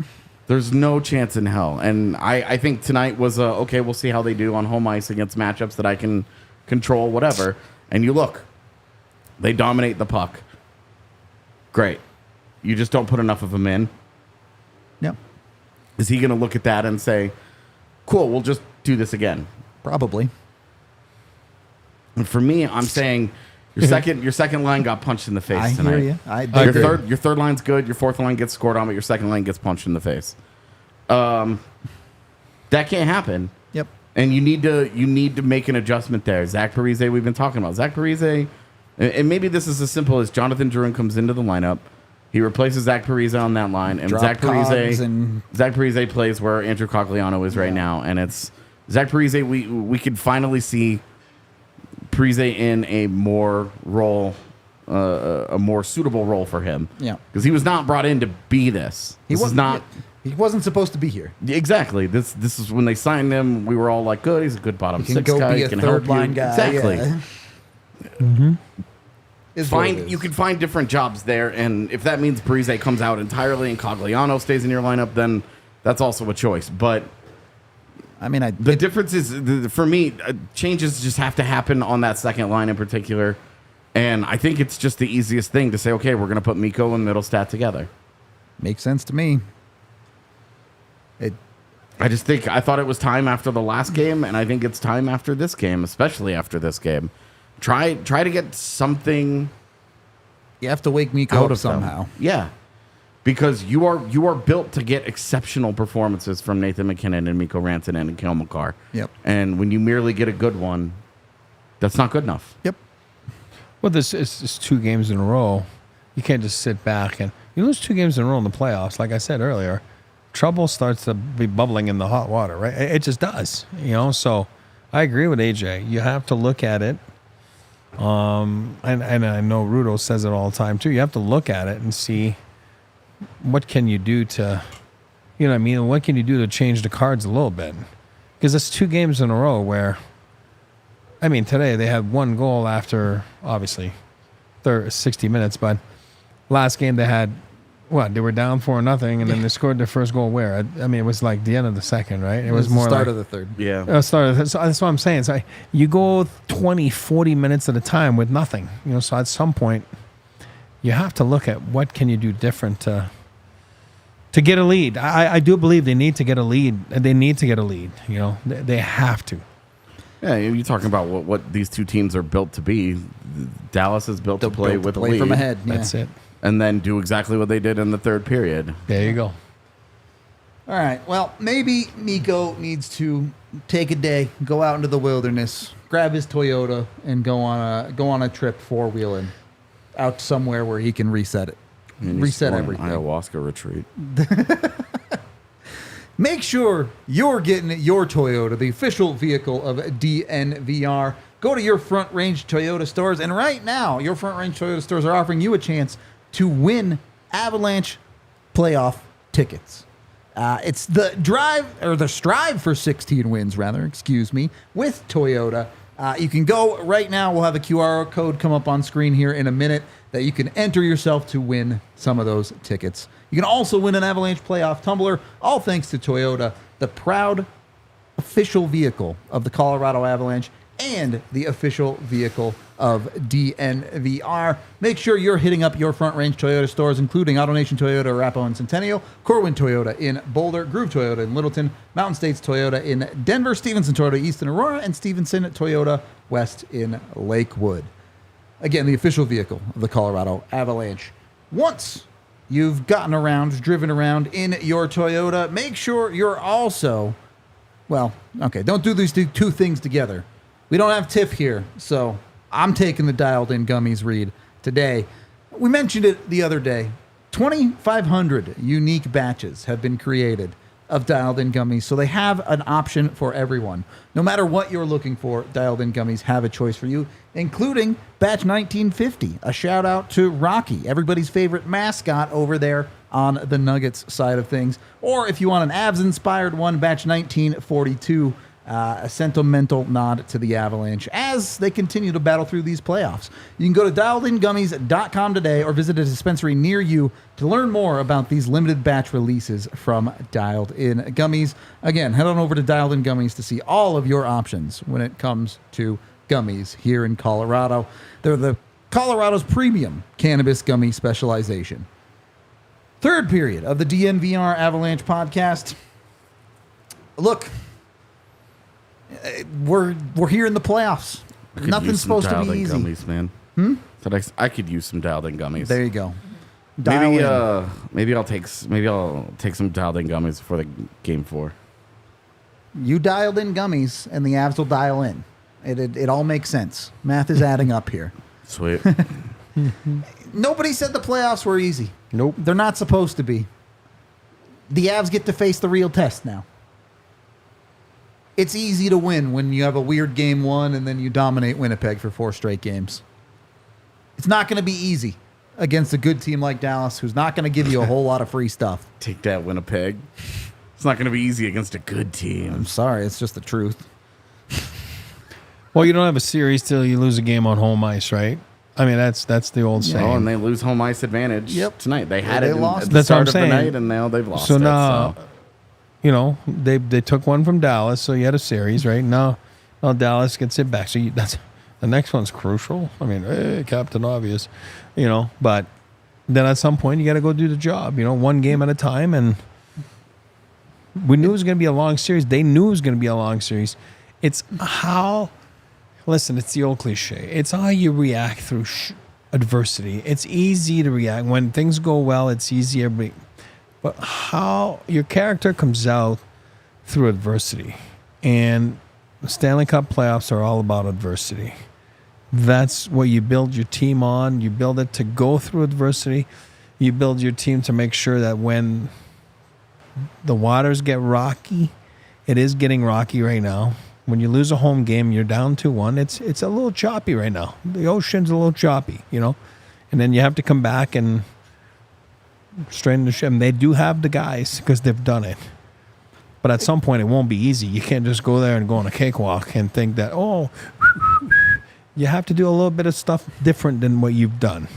There's no chance in hell. And I think tonight was okay, we'll see how they do on home ice against matchups that I can control, whatever. And you look, they dominate the puck. Great. You just don't put enough of them in. Yep. Is he going to look at that and say, cool, we'll just do this again? Probably. And for me, I'm saying Your second line got punched in the face I tonight. hear you. I agree. Your third line's good. Your fourth line gets scored on, but your second line gets punched in the face. That can't happen. Yep. And you need to make an adjustment there. Zach Parise, we've been talking about. Zach Parise, and maybe this is as simple as Jonathan Drouin comes into the lineup. He replaces Zach Parise on that line, and Zach Parise plays where Andrew Cogliano is right now. And it's Zach Parise. We could finally see Parise in a more suitable role for him. Yeah. Because he was not brought in to be this. He wasn't supposed to be here. Exactly. This is when they signed him. We were all like, "Good, he's a good bottom He can six go guy. be He a can third help line you." guy. Exactly. Yeah. You can find different jobs there, and if that means Parise comes out entirely and Cogliano stays in your lineup, then that's also a choice. But I mean, the difference is, for me, changes just have to happen on that second line in particular, and I think it's just the easiest thing to say, okay, we're going to put Mikko and Middlestat together. Makes sense to me. I thought it was time after the last game, and I think it's time after this game, especially after this game. Try to get something. You have to wake Mikko up somehow. Yeah, because you are built to get exceptional performances from Nathan McKinnon and Mikko Rantanen and Kale McCarr. Yep. And when you merely get a good one, that's not good enough. Yep. Well, this is 2 games in a row. You can't just sit back and you lose 2 games in a row in the playoffs. Like I said earlier, trouble starts to be bubbling in the hot water, right? It just does, So I agree with AJ. You have to look at it. And I know Rudo says it all the time too. You have to look at it and see what can you do to, what can you do to change the cards a little bit? Because it's 2 games in a row where, today they had 1 goal after obviously 60 minutes, but last game they had. They were down 4-0, and then they scored their first goal where? It was like the end of the second, right? It was more the start like, of the third. Yeah. So that's what I'm saying. So you go 20, 40 minutes at a time with nothing. So at some point, you have to look at what can you do different to get a lead. I do believe they need to get a lead. They need to get a lead. They have to. Yeah, you're talking about what these 2 teams are built to be. Dallas is built to play with a lead. From ahead. That's it. And then do exactly what they did in the third period. There you go. All right. Well, maybe Mikko needs to take a day, go out into the wilderness, grab his Toyota, and go on a trip 4-wheeling out somewhere where he can reset it. Reset everything. Ayahuasca retreat. Make sure you're getting your Toyota, the official vehicle of DNVR. Go to your Front Range Toyota stores, and right now, your Front Range Toyota stores are offering you a chance to win Avalanche playoff tickets. It's the strive for 16 wins, with Toyota. You can go right now. We'll have a QR code come up on screen here in a minute that you can enter yourself to win some of those tickets. You can also win an Avalanche playoff tumbler, all thanks to Toyota, the proud official vehicle of the Colorado Avalanche and the official vehicle of DNVR. Make sure you're hitting up your Front Range Toyota stores, including AutoNation Toyota, Arapahoe and Centennial, Corwin Toyota in Boulder, Groove Toyota in Littleton, Mountain States Toyota in Denver, Stevenson Toyota East in Aurora, and Stevenson Toyota West in Lakewood. Again, the official vehicle of the Colorado Avalanche. Once you've driven around in your Toyota, make sure you're also, don't do these 2 things together. We don't have Tiff here, so I'm taking the Dialed In Gummies read today. We mentioned it the other day. 2,500 unique batches have been created of Dialed In Gummies, so they have an option for everyone. No matter what you're looking for, Dialed In Gummies have a choice for you, including Batch 1950. A shout out to Rocky, everybody's favorite mascot over there on the Nuggets side of things. Or if you want an Avs-inspired one, Batch 1942. A sentimental nod to the Avalanche as they continue to battle through these playoffs. You can go to dialedingummies.com today or visit a dispensary near you to learn more about these limited batch releases from Dialed In Gummies. Again, head on over to Dialed In Gummies to see all of your options when it comes to gummies here in Colorado. They're the Colorado's premium cannabis gummy specialization. Third period of the DNVR Avalanche podcast. Look, we're here in the playoffs. Nothing's supposed to be easy. Gummies, man. So I could use some dialed in gummies. There you go. Dial in. Maybe I'll take some dialed in gummies for the game 4. You dialed in gummies, and the Avs will dial in. It all makes sense. Math is adding up here. Sweet. Nobody said the playoffs were easy. Nope. They're not supposed to be. The Avs get to face the real test now. It's easy to win when you have a weird game 1 and then you dominate Winnipeg for 4 straight games. It's not going to be easy against a good team like Dallas, who's not going to give you a whole lot of free stuff. Take that, Winnipeg. It's not going to be easy against a good team. I'm sorry, it's just the truth. Well, you don't have a series till you lose a game on home ice, right? I mean, that's the old saying. Oh, and they lose home ice advantage tonight. They had they it lost. at the That's start what I'm of the saying. night, and now they've lost So it. now, you know, they took one from Dallas, so you had a series, right? Now Dallas gets it back. So that's the next one's crucial. I mean, hey, Captain Obvious, you know. But then at some point, you got to go do the job. You know, one game at a time. And we knew it was going to be a long series. They knew it was going to be a long series. It's how. Listen, it's the old cliche. It's how you react through adversity. It's easy to react when things go well. It's easier. But how your character comes out through adversity. And the Stanley Cup playoffs are all about adversity. That's what you build your team on. You build it to go through adversity. You build your team to make sure that when the waters get rocky, it is getting rocky right now. When you lose a home game, you're down 2-1. It's a little choppy right now. The ocean's a little choppy, you know. And then you have to come back and straighten the ship. And they do have the guys because they've done it. But at some point, it won't be easy. You can't just go there and go on a cakewalk and think that, you have to do a little bit of stuff different than what you've done.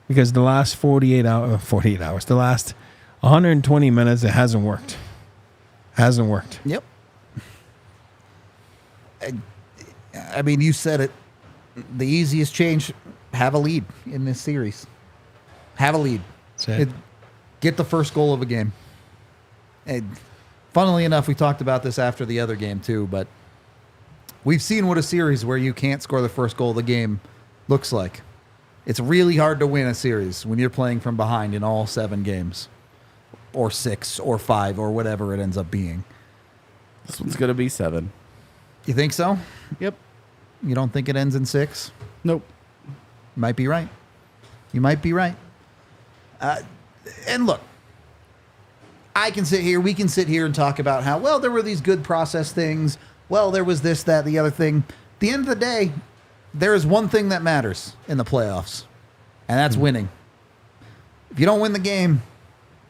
Because the last 48 hours, the last 120 minutes, it hasn't worked. Hasn't worked. Yep. I mean, you said it. The easiest change, have a lead in this series. Have a lead. That's it. Get the first goal of a game. And funnily enough, we talked about this after the other game too, but we've seen what a series where you can't score the first goal of the game looks like. It's really hard to win a series when you're playing from behind in all 7 games. Or 6 or 5 or whatever it ends up being. This one's going to be 7. You think so? Yep. You don't think it ends in 6? Nope. Might be right. You might be right. And look, we can sit here and talk about how, well, there were these good process things. Well, there was this, that, the other thing. At the end of the day, there is one thing that matters in the playoffs, and that's winning. If you don't win the game,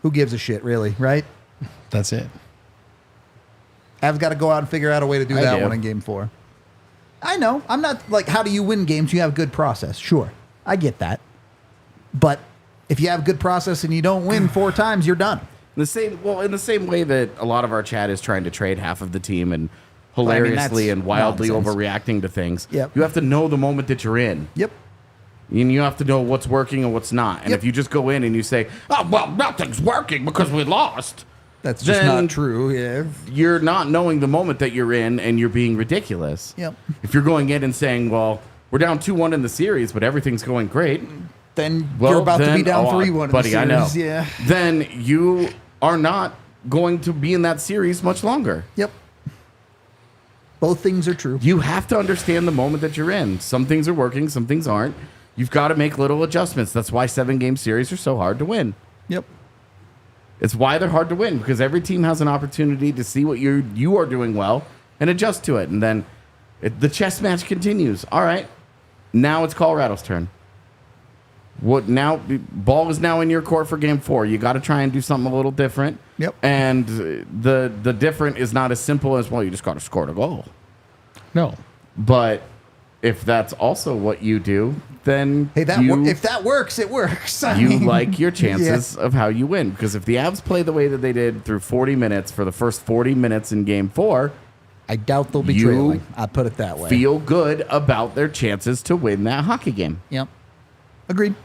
who gives a shit, really, right? That's it. Avs got to go out and figure out a way to do that do. one in game 4. I know. I'm not like, how do you win games? You have good process. Sure. I get that. But if you have good process and you don't win 4 times, you're done. In the same way that a lot of our chat is trying to trade half of the team and hilariously and wildly nonsense. overreacting to things. Yep. You have to know the moment that you're in. Yep. And you have to know what's working and what's not. And Yep. if you just go in and you say, oh, well, nothing's working because we lost. That's just Then not true. Yeah. You're not knowing the moment that you're in and you're being ridiculous. Yep. If you're going in and saying, well, we're down 2-1 in the series, but everything's going great. Then you're about to be down 3-1 buddy, in the I series. know. Yeah. Then you are not going to be in that series much longer. Yep. Both things are true. You have to understand the moment that you're in. Some things are working, some things aren't. You've got to make little adjustments. That's why 7-game series are so hard to win. Yep. It's why they're hard to win, because every team has an opportunity to see what you are doing well and adjust to it. And then the chess match continues. All right, now it's Colorado's turn. What now? Ball is now in your court for game 4. You got to try and do something a little different. Yep. And the different is not as simple as, well, you just got to score a goal. No. But if that's also what you do, then Hey, if that works, it works. I you mean, like your chances of how you win. Because if the Avs play the way that they did through 40 minutes for the first 40 minutes in game 4, I doubt they'll be You trailing. I'll put it that way. feel good about their chances to win that hockey game. Yep. Agreed.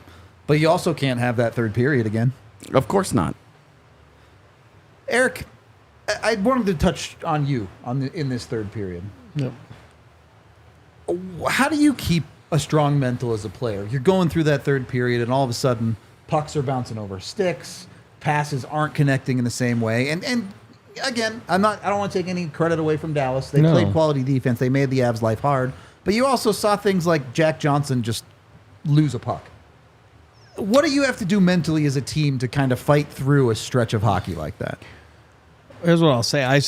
But you also can't have that third period again. Of course not. Eric, I wanted to touch on you in this third period. Yep. How do you keep a strong mental as a player. You're going through that third period, and all of a sudden, pucks are bouncing over sticks, passes aren't connecting in the same way. And again, I don't want to take any credit away from Dallas. They played quality defense. They made the Avs' life hard. But you also saw things like Jack Johnson just lose a puck. What do you have to do mentally as a team to kind of fight through a stretch of hockey like that? Here's what I'll say.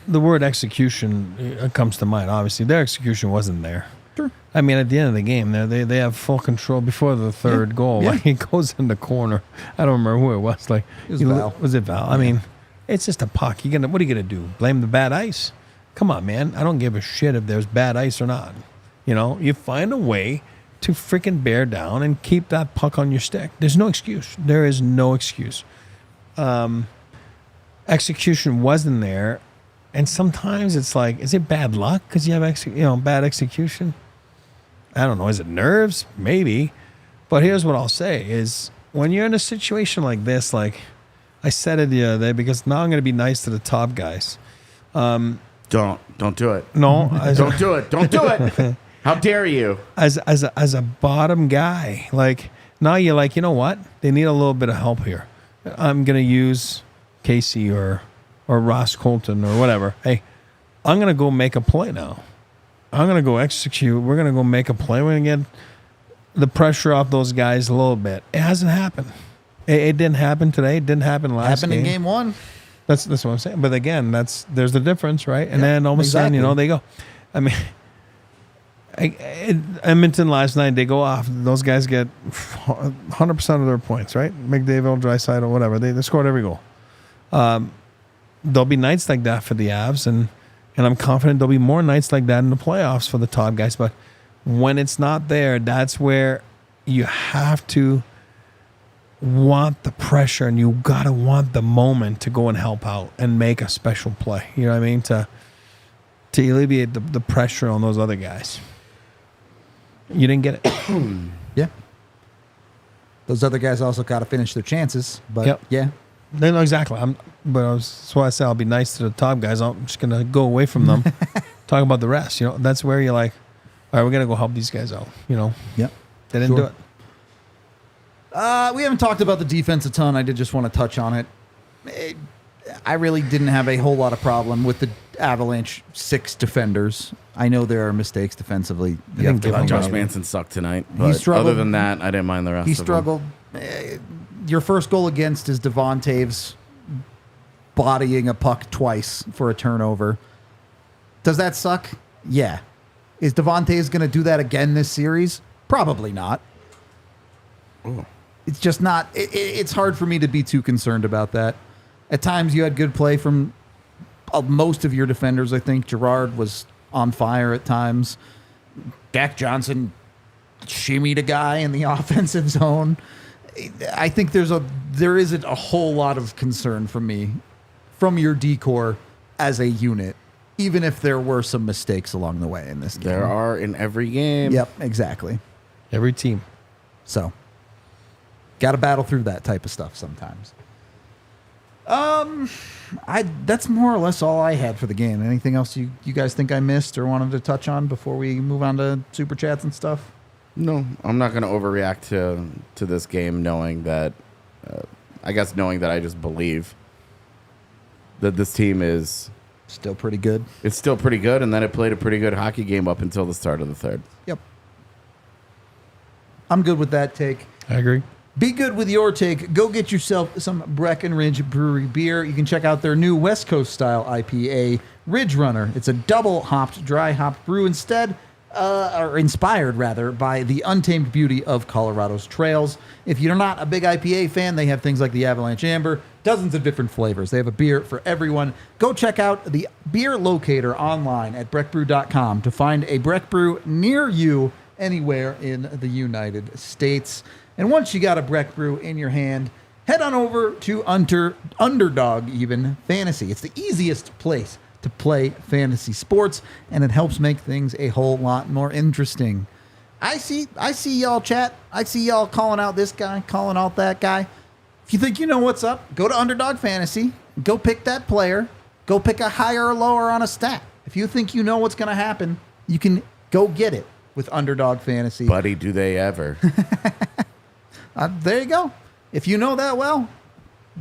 The word execution comes to mind. Obviously, their execution wasn't there. Sure. I mean, at the end of the game, they have full control before the third goal. Yeah. Like, he goes in the corner. I don't remember who it was. Like, It was Val. Was it Val? I mean, it's just a puck. What are you gonna do? Blame the bad ice? Come on, man. I don't give a shit if there's bad ice or not. You find a way to freaking bear down and keep that puck on your stick. There's no excuse. There is no excuse. Execution wasn't there, and sometimes it's like, is it bad luck because you have bad execution? I don't know. Is it nerves? Maybe. But here's what I'll say is, when you're in a situation like this, like I said it the other day, because now I'm going to be nice to the top guys. Don't do it. No, Don't do it. Don't do it. How dare you? As a bottom guy, like, now you're like, you know what? They need a little bit of help here. I'm going to use Casey or Ross Colton or whatever. Hey, I'm going to go make a play now. I'm going to go execute. We're going to go make a play. We're going to get the pressure off those guys a little bit. It hasn't happened. It didn't happen today. It didn't happen last Happened in game one. That's what I'm saying. But again, there's the difference, right? And then all of a sudden, they go. I mean, Edmonton last night, they go off. Those guys get 100% of their points, right? McDavid, Draisaitl, whatever. They scored every goal. There'll be nights like that for the Avs, and I'm confident there'll be more nights like that in the playoffs for the top guys. But when it's not there, that's where you have to want the pressure, and you got to want the moment to go and help out and make a special play. You know what I mean? To alleviate the pressure on those other guys. You didn't get it. Yeah. Those other guys also got to finish their chances. But yeah. They know exactly. That's why I say I'll be nice to the top guys. I'm just going to go away from them. Talk about the rest. That's where you're like, all right, we're going to go help these guys out. Yep. They didn't do it. We haven't talked about the defense a ton. I did just want to touch on it. I really didn't have a whole lot of problem with the Avalanche 6 defenders. I know there are mistakes defensively. Josh Manson sucked tonight. He struggled. Other than that, I didn't mind the rest. He of them. struggled. Your first goal against is Devon Taves bodying a puck twice for a turnover. Does that suck? Yeah. Is Devon Taves going to do that again this series? Probably not. Ooh. It's just not. It's hard for me to be too concerned about that. At times, you had good play from most of your defenders. I think Gerard was on fire at times. Jack Johnson shimmied a guy in the offensive zone. I think there isn't a whole lot of concern from me, from your decor as a unit, even if there were some mistakes along the way in this game. There are in every game. Yep, exactly. Every team. So, got to battle through that type of stuff sometimes. That's more or less all I had for the game. Anything else you guys think I missed or wanted to touch on before we move on to Super Chats and stuff? No, I'm not going to overreact to this game, knowing that I just believe that this team is still pretty good. It's still pretty good, and then it played a pretty good hockey game up until the start of the third. Yep. I'm good with that take. I agree. Be good with your take. Go get yourself some Breckenridge Brewery beer. You can check out their new West Coast style IPA, Ridge Runner. It's a double hopped, dry hopped brew inspired by the untamed beauty of Colorado's trails. If you're not a big IPA fan, they have things like the Avalanche Amber, dozens of different flavors. They have a beer for everyone. Go check out the beer locator online at breckbrew.com to find a Breck Brew near you anywhere in the United States. And once you got a Breck Brew in your hand, head on over to Underdog Fantasy. It's the easiest place to play fantasy sports, and it helps make things a whole lot more interesting. I see y'all chat. I see y'all calling out this guy, calling out that guy. If you think you know what's up, go to Underdog Fantasy. Go pick that player. Go pick a higher or lower on a stat. If you think you know what's going to happen, you can go get it. with Underdog Fantasy. Buddy, do they ever? There you go. If you know that well,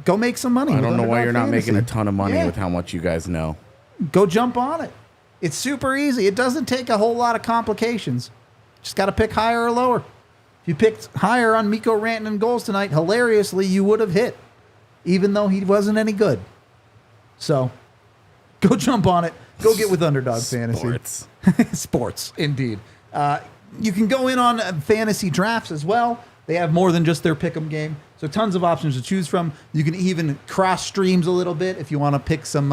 go make some money. I with don't know why Underdog you're not Fantasy. making a ton of money Yeah. with how much you guys know. Go jump on it. It's super easy. It doesn't take a whole lot of complications. Just got to pick higher or lower. If you picked higher on Mikko Rantanen goals tonight, hilariously, you would have hit, even though he wasn't any good. So, go jump on it. Go get with Underdog Fantasy. Sports. Sports, indeed. You can go in on fantasy drafts as well. They have more than just their pick'em game, so tons of options to choose from. You can even cross streams a little bit if you want to pick some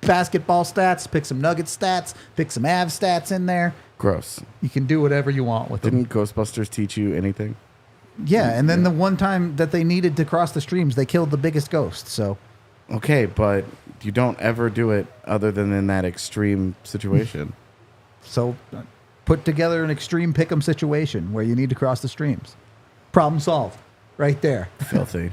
basketball stats, pick some Nuggets stats, pick some Avs stats in there. Gross. You can do whatever you want with them. Didn't Ghostbusters teach you anything? Yeah, and then the one time that they needed to cross the streams, they killed the biggest ghost. So Okay, but you don't ever do it other than in that extreme situation. put together an extreme pick'em situation where you need to cross the streams. Problem solved, right there. Filthy.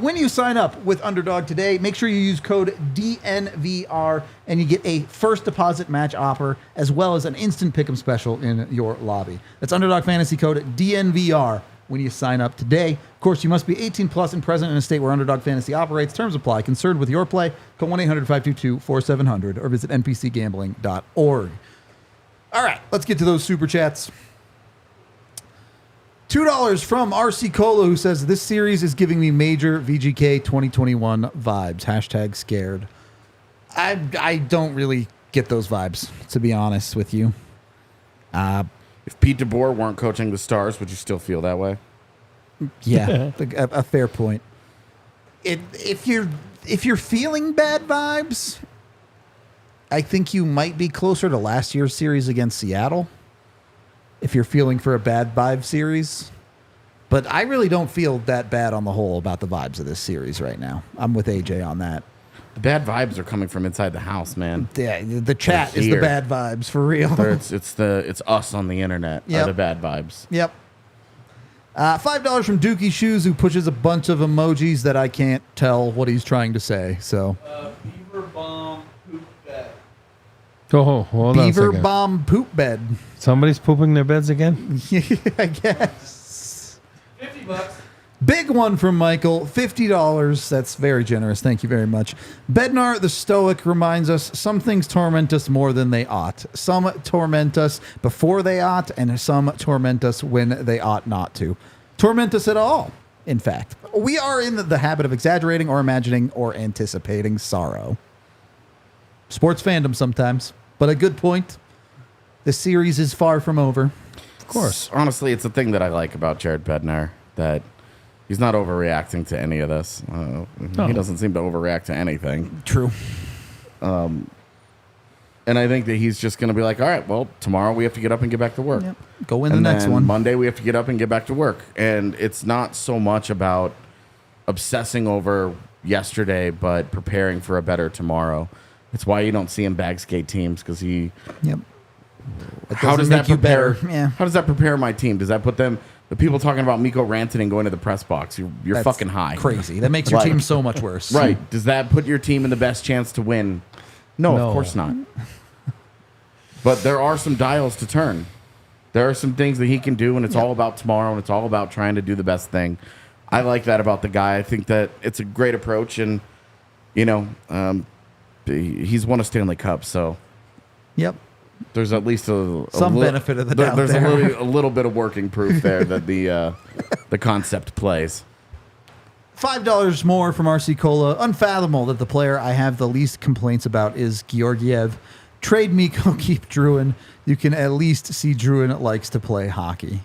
When you sign up with Underdog today, make sure you use code DNVR and you get a first deposit match offer as well as an instant pick'em special in your lobby. That's Underdog Fantasy code DNVR when you sign up today. Of course, you must be 18 plus and present in a state where Underdog Fantasy operates. Terms apply. Concerned with your play, call 1-800-522-4700 or visit npcgambling.org. All right, let's get to those super chats. $2 from RC Cola, who says, this series is giving me major VGK 2021 vibes. Hashtag scared. I don't really get those vibes, to be honest with you. If Pete DeBoer weren't coaching the Stars, would you still feel that way? Yeah, a fair point. If you're feeling bad vibes, I think you might be closer to last year's series against Seattle. If you're feeling for a bad vibe series. But I really don't feel that bad on the whole about the vibes of this series right now. I'm with AJ on that. The bad vibes are coming from inside the house, man. Yeah, the chat They're is the here. bad vibes for real. It's us on the internet Yep. are the bad vibes. Yep. $5 from Dookie Shoes, who pushes a bunch of emojis that I can't tell what he's trying to say. So Beaver bomb poop bed. Oh, hold on a Beaver second. bomb poop bed. Somebody's pooping their beds again? I guess. $50. Big one from Michael, $50. That's very generous. Thank you very much. Bednar the Stoic reminds us some things torment us more than they ought. Some torment us before they ought, and some torment us when they ought not to. Torment us at all, in fact. We are in the habit of exaggerating or imagining or anticipating sorrow. Sports fandom sometimes, but a good point. The series is far from over. Of course. Honestly, it's the thing that I like about Jared Bednar, that he's not overreacting to any of this. He doesn't seem to overreact to anything. True. And I think that he's just going to be like, all right, well, tomorrow we have to get up and get back to work. Yep. Go win the And next then one. Monday we have to get up and get back to work. And it's not so much about obsessing over yesterday, but preparing for a better tomorrow. It's why you don't see him bag skate teams, because he... Yep. How does that make you prepare? better? Yeah. How does that prepare my team? Does that put them? The people talking about Mikko Rantanen going to the press box. You're That's fucking high. Crazy. That makes your Like- team so much worse. Right. Does that put your team in the best chance to win? No, No. of course not. But there are some dials to turn. There are some things that he can do, and it's all about tomorrow, and it's all about trying to do the best thing. I like that about the guy. I think that it's a great approach, and, he's won a Stanley Cup, so Yep. there's at least Some benefit of the doubt There's there. a little bit of working proof there that the concept plays. $5 more from RC Cola. Unfathomable that the player I have the least complaints about is Georgiev. Trade Mikko, keep Druin. You can at least see Druin likes to play hockey.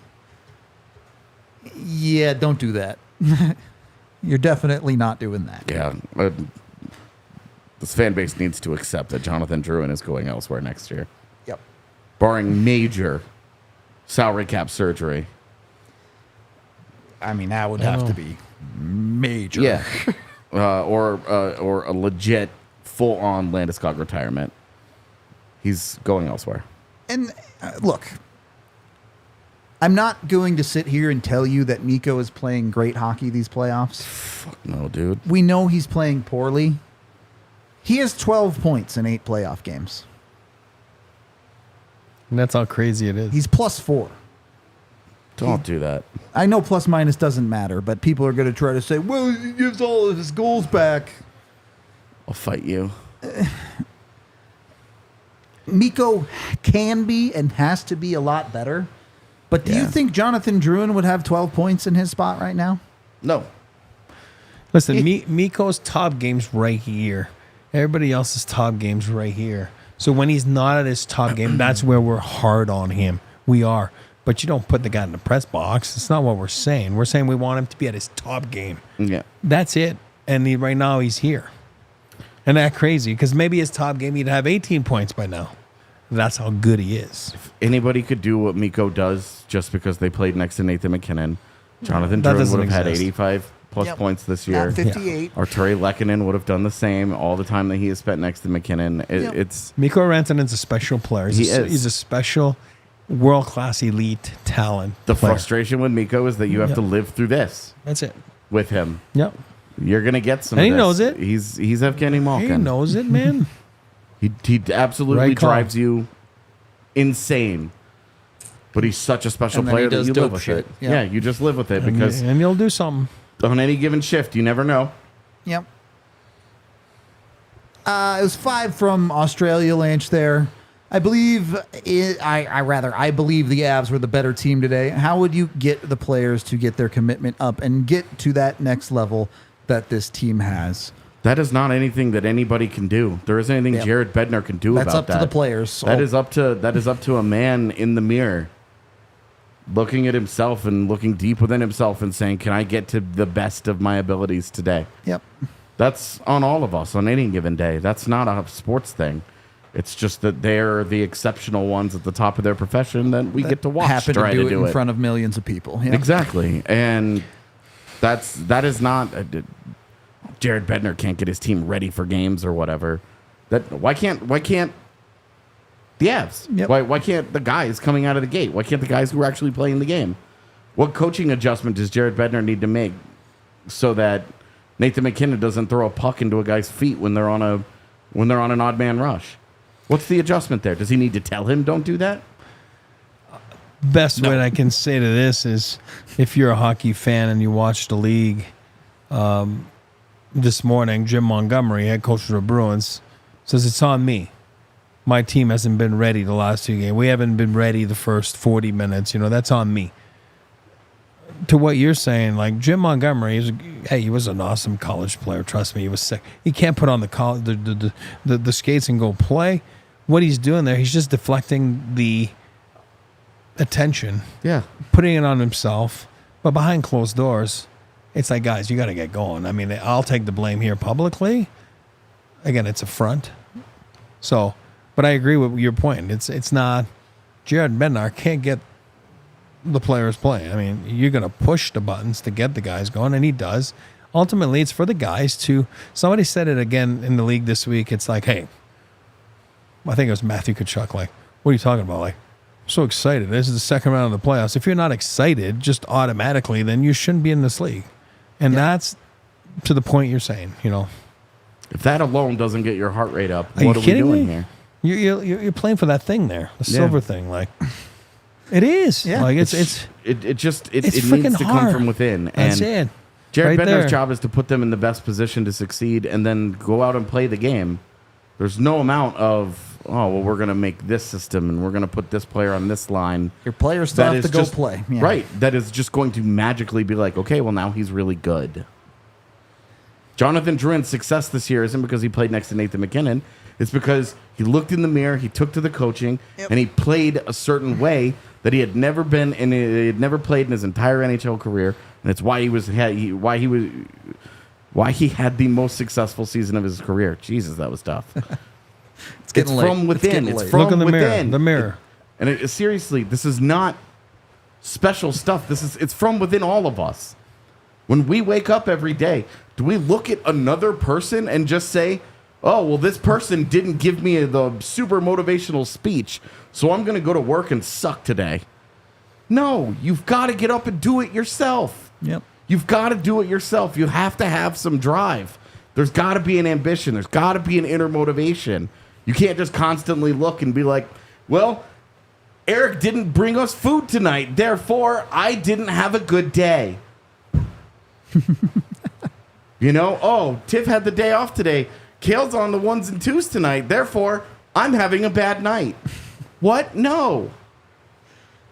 Yeah, don't do that. You're definitely not doing that. Yeah. This fan base needs to accept that Jonathan Druin is going elsewhere next year, Yep. barring major salary cap surgery. I mean, that would have to be major. Yeah. Or a legit full-on Landeskog retirement. He's going elsewhere. And look, I'm not going to sit here and tell you that Mikko is playing great hockey these playoffs. Fuck no, dude. We know he's playing poorly. He has 12 points in 8 playoff games. And that's how crazy it is. He's +4. Don't do that. I know plus minus doesn't matter, but people are going to try to say, well, he gives all of his goals back. I'll fight you. Mikko can be and has to be a lot better. But do you think Jonathan Drouin would have 12 points in his spot right now? No. Listen, Mikko's top game's right here. Everybody else's top game's right here. So when he's not at his top game, that's where we're hard on him. We are. But you don't put the guy in the press box. That's not what we're saying. We're saying we want him to be at his top game. Yeah. That's it. And right now he's here. And that's crazy because maybe his top game he'd have 18 points by now. That's how good he is. If anybody could do what Mikko does just because they played next to Nathan McKinnon, Jonathan That Drouin doesn't would have had exist. 85 plus Yep. points this year. At 58. Arturi Lehkonen would have done the same all the time that he has spent next to McKinnon. Yep. It's Mikko Rantanen's a special player. He's a special, world-class, elite talent the player. frustration with Mikko is that you have to live through this That's it. with him. Yep. You're gonna get some. And of he this. knows it. He's Evgeny Malkin. He knows it, man. He absolutely Right call. drives you insane. But he's such a special And then he player that does you dope live with shit. it. Yeah. Yeah, you just live with it because and he'll do something. on any given shift, you never know. Yep. It was 5 from Australia, Lanch there. I believe I believe the Avs were the better team today. How would you get the players to get their commitment up and get to that next level that this team has? That is not anything that anybody can do. There isn't anything Yep. Jared Bednar can do That's about up that. to the players. That is up to a man in the mirror, looking at himself and looking deep within himself and saying, "Can I get to the best of my abilities today?" Yep. That's on all of us on any given day. That's not a sports thing. It's just that they're the exceptional ones at the top of their profession that we get to watch Happen try to do it in it. front of millions of people. Yeah. Exactly, and that is not. Jared Bednar can't get his team ready for games or whatever. Why can't the Avs? Yep. Why can't the guys coming out of the gate? Why can't the guys who are actually playing the game? What coaching adjustment does Jared Bednar need to make so that Nathan McKinnon doesn't throw a puck into a guy's feet when they're on an odd man rush? What's the adjustment there? Does he need to tell him don't do that? Best way I can say to this is if you're a hockey fan and you watch the league, this morning, Jim Montgomery, head coach of the Bruins, says it's on me. My team hasn't been ready the last 2 games. We haven't been ready the first 40 minutes. That's on me. To what you're saying, like Jim Montgomery, he was an awesome college player. Trust me, he was sick. He can't put on the skates and go play. What he's doing there, he's just deflecting the attention, putting it on himself. But behind closed doors, it's like, guys, you got to get going. I mean, I'll take the blame here publicly. Again, it's a front. So, but I agree with your point. It's not Jared Bednar can't get the players playing. I mean, you're going to push the buttons to get the guys going, and he does. Ultimately, it's for the guys to. Somebody said it again in the league this week. It's like, hey, I think it was Matthew Tkachuk. Like, what are you talking about? Like, I'm so excited. This is the second round of the playoffs. If you're not excited, just automatically, then you shouldn't be in this league. And that's to the point you're saying, If that alone doesn't get your heart rate up, Are what you are we kidding doing me? here? You're playing for that thing there, the silver thing. Like, it is. Yeah. Like, it It it's needs freaking to hard. come from within. That's And it. Jared Right Bednar's there. job is to put them in the best position to succeed and then go out and play the game. There's no amount of, we're going to make this system and we're going to put this player on this line. Your players still That have is to go just- play. Yeah. Right. That is just going to magically be like, okay, well, now he's really good. Jonathan Drouin's success this year isn't because he played next to Nathan McKinnon. It's because he looked in the mirror, he took to the coaching, and he played a certain way that he had never been and he had never played in his entire NHL career. And it's why why he had the most successful season of his career. Jesus, that was tough. It's getting late. from within. getting It's late. from Look in the mirror. within. The mirror. And seriously, this is not special stuff. It's from within all of us. When we wake up every day, do we look at another person and just say, "Oh, well, this person didn't give me the super motivational speech, so I'm going to go to work and suck today"? No, you've got to get up and do it yourself. Yep. You've got to do it yourself. You have to have some drive. There's got to be an ambition. There's got to be an inner motivation. You can't just constantly look and be like, well, Eric didn't bring us food tonight. Therefore, I didn't have a good day. You know, oh, Tiff had the day off today. Kale's on the 1s and 2s tonight. Therefore, I'm having a bad night. What? No.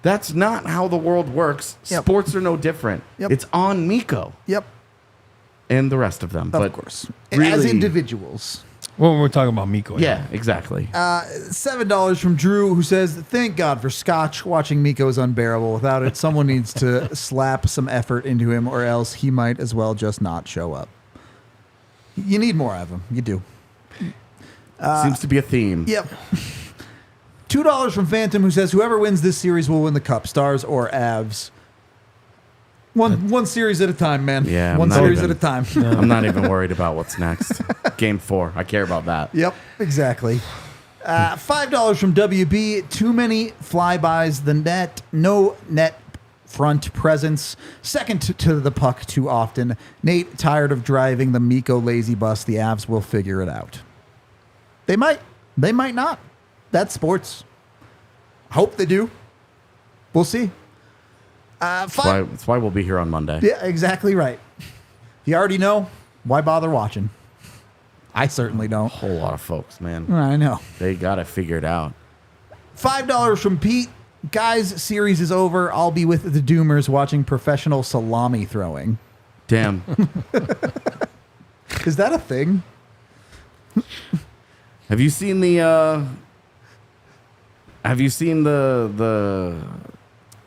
That's not how the world works. Yep. Sports are no different. Yep. It's on Mikko Yep. and the rest of them. Of course. As really- individuals. Well, we're talking about Mikko. Yeah, exactly. $7 from Drew, who says, "Thank God for Scotch. Watching Mikko is unbearable. Without it, someone needs to slap some effort into him, or else he might as well just not show up." You need more of him. You do. Seems to be a theme. Yep. $2 from Phantom, who says, "Whoever wins this series will win the cup. Stars or Avs." One series at a time, man. Yeah, one I'm not series even- at a time. I'm not even worried about what's next. Game 4. I care about that. Yep, exactly. $5 from WB. Too many flybys. The net. No net front presence. Second to the puck too often. Nate, tired of driving the Mikko lazy bus. The Avs will figure it out. They might. They might not. That's sports. Hope they do. We'll see. That's why we'll be here on Monday. Yeah, exactly right. If you already know, why bother watching? I certainly don't. A whole lot of folks, man. I know. They got it figured out. $5 from Pete. Guys, series is over. I'll be with the Doomers watching professional salami throwing. Damn. Is that a thing? Have you seen the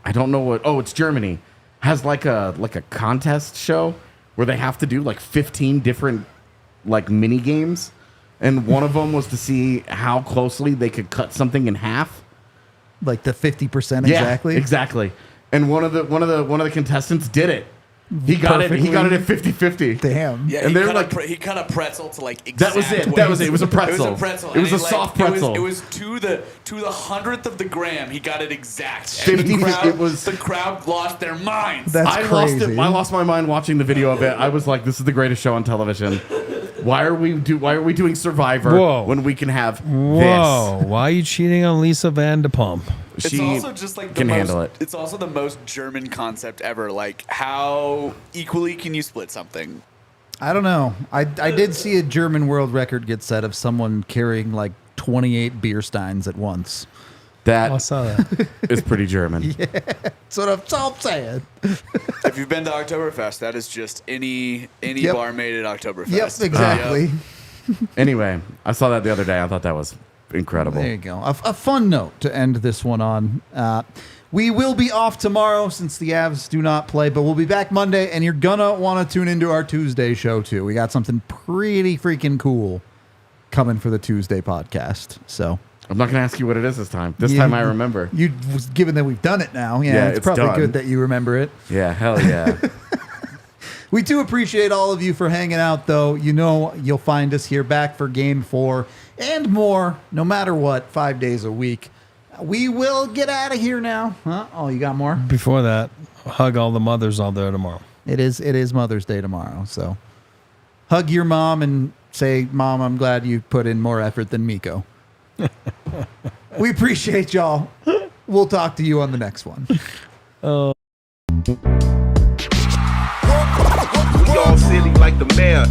I don't know what. Oh, it's Germany. Has like a contest show where they have to do like 15 different like mini games, and one of them was to see how closely they could cut something in half. Like the 50% exactly? Yeah, exactly. And one of the contestants did it. He got it. He got it at 50-50. Damn. Yeah, And he they're cut, like- he cut a pretzel to like That was exact it. That was it. weight. It was a pretzel. It was a pretzel. It was and a he, soft pretzel. It was to the 100th of the gram. He got it exact. 50, And it was- the crowd lost their minds. That's I lost crazy. it. I lost my mind watching the video of it. I was like, "This is the greatest show on television. Why are we doing Survivor Whoa. when we can have Whoa! Why are you cheating on Lisa Vanderpump? It's She also just like the can most, handle it. It's also the most German concept ever. Like, how equally can you split something? I don't know. I did see a German world record get set of someone carrying like 28 beer steins at once. I That saw that. is pretty German. That's all I'm saying. If you've been to Oktoberfest, that is just any Yep. bar made at Oktoberfest. Yep, exactly. Anyway, I saw that the other day. I thought that was incredible. There you go. A fun note to end this one on. We will be off tomorrow since the Avs do not play, but we'll be back Monday, and you're going to want to tune into our Tuesday show, too. We got something pretty freaking cool coming for the Tuesday podcast. So, I'm not going to ask you what it is this time. This Yeah. time I remember. given that we've done it now, Yeah, it's it's probably done. good that you remember it. Yeah, hell yeah. We do appreciate all of you for hanging out, though. You know you'll find us here back for Game 4 and more, no matter what, 5 days a week. We will get out of here now. Huh? Oh, you got more? Before that, hug all the mothers out there tomorrow. It is Mother's Day tomorrow, so hug your mom and say, "Mom, I'm glad you put in more effort than Mikko." We appreciate y'all. We'll talk to you on the next one. We all silly like the mayor.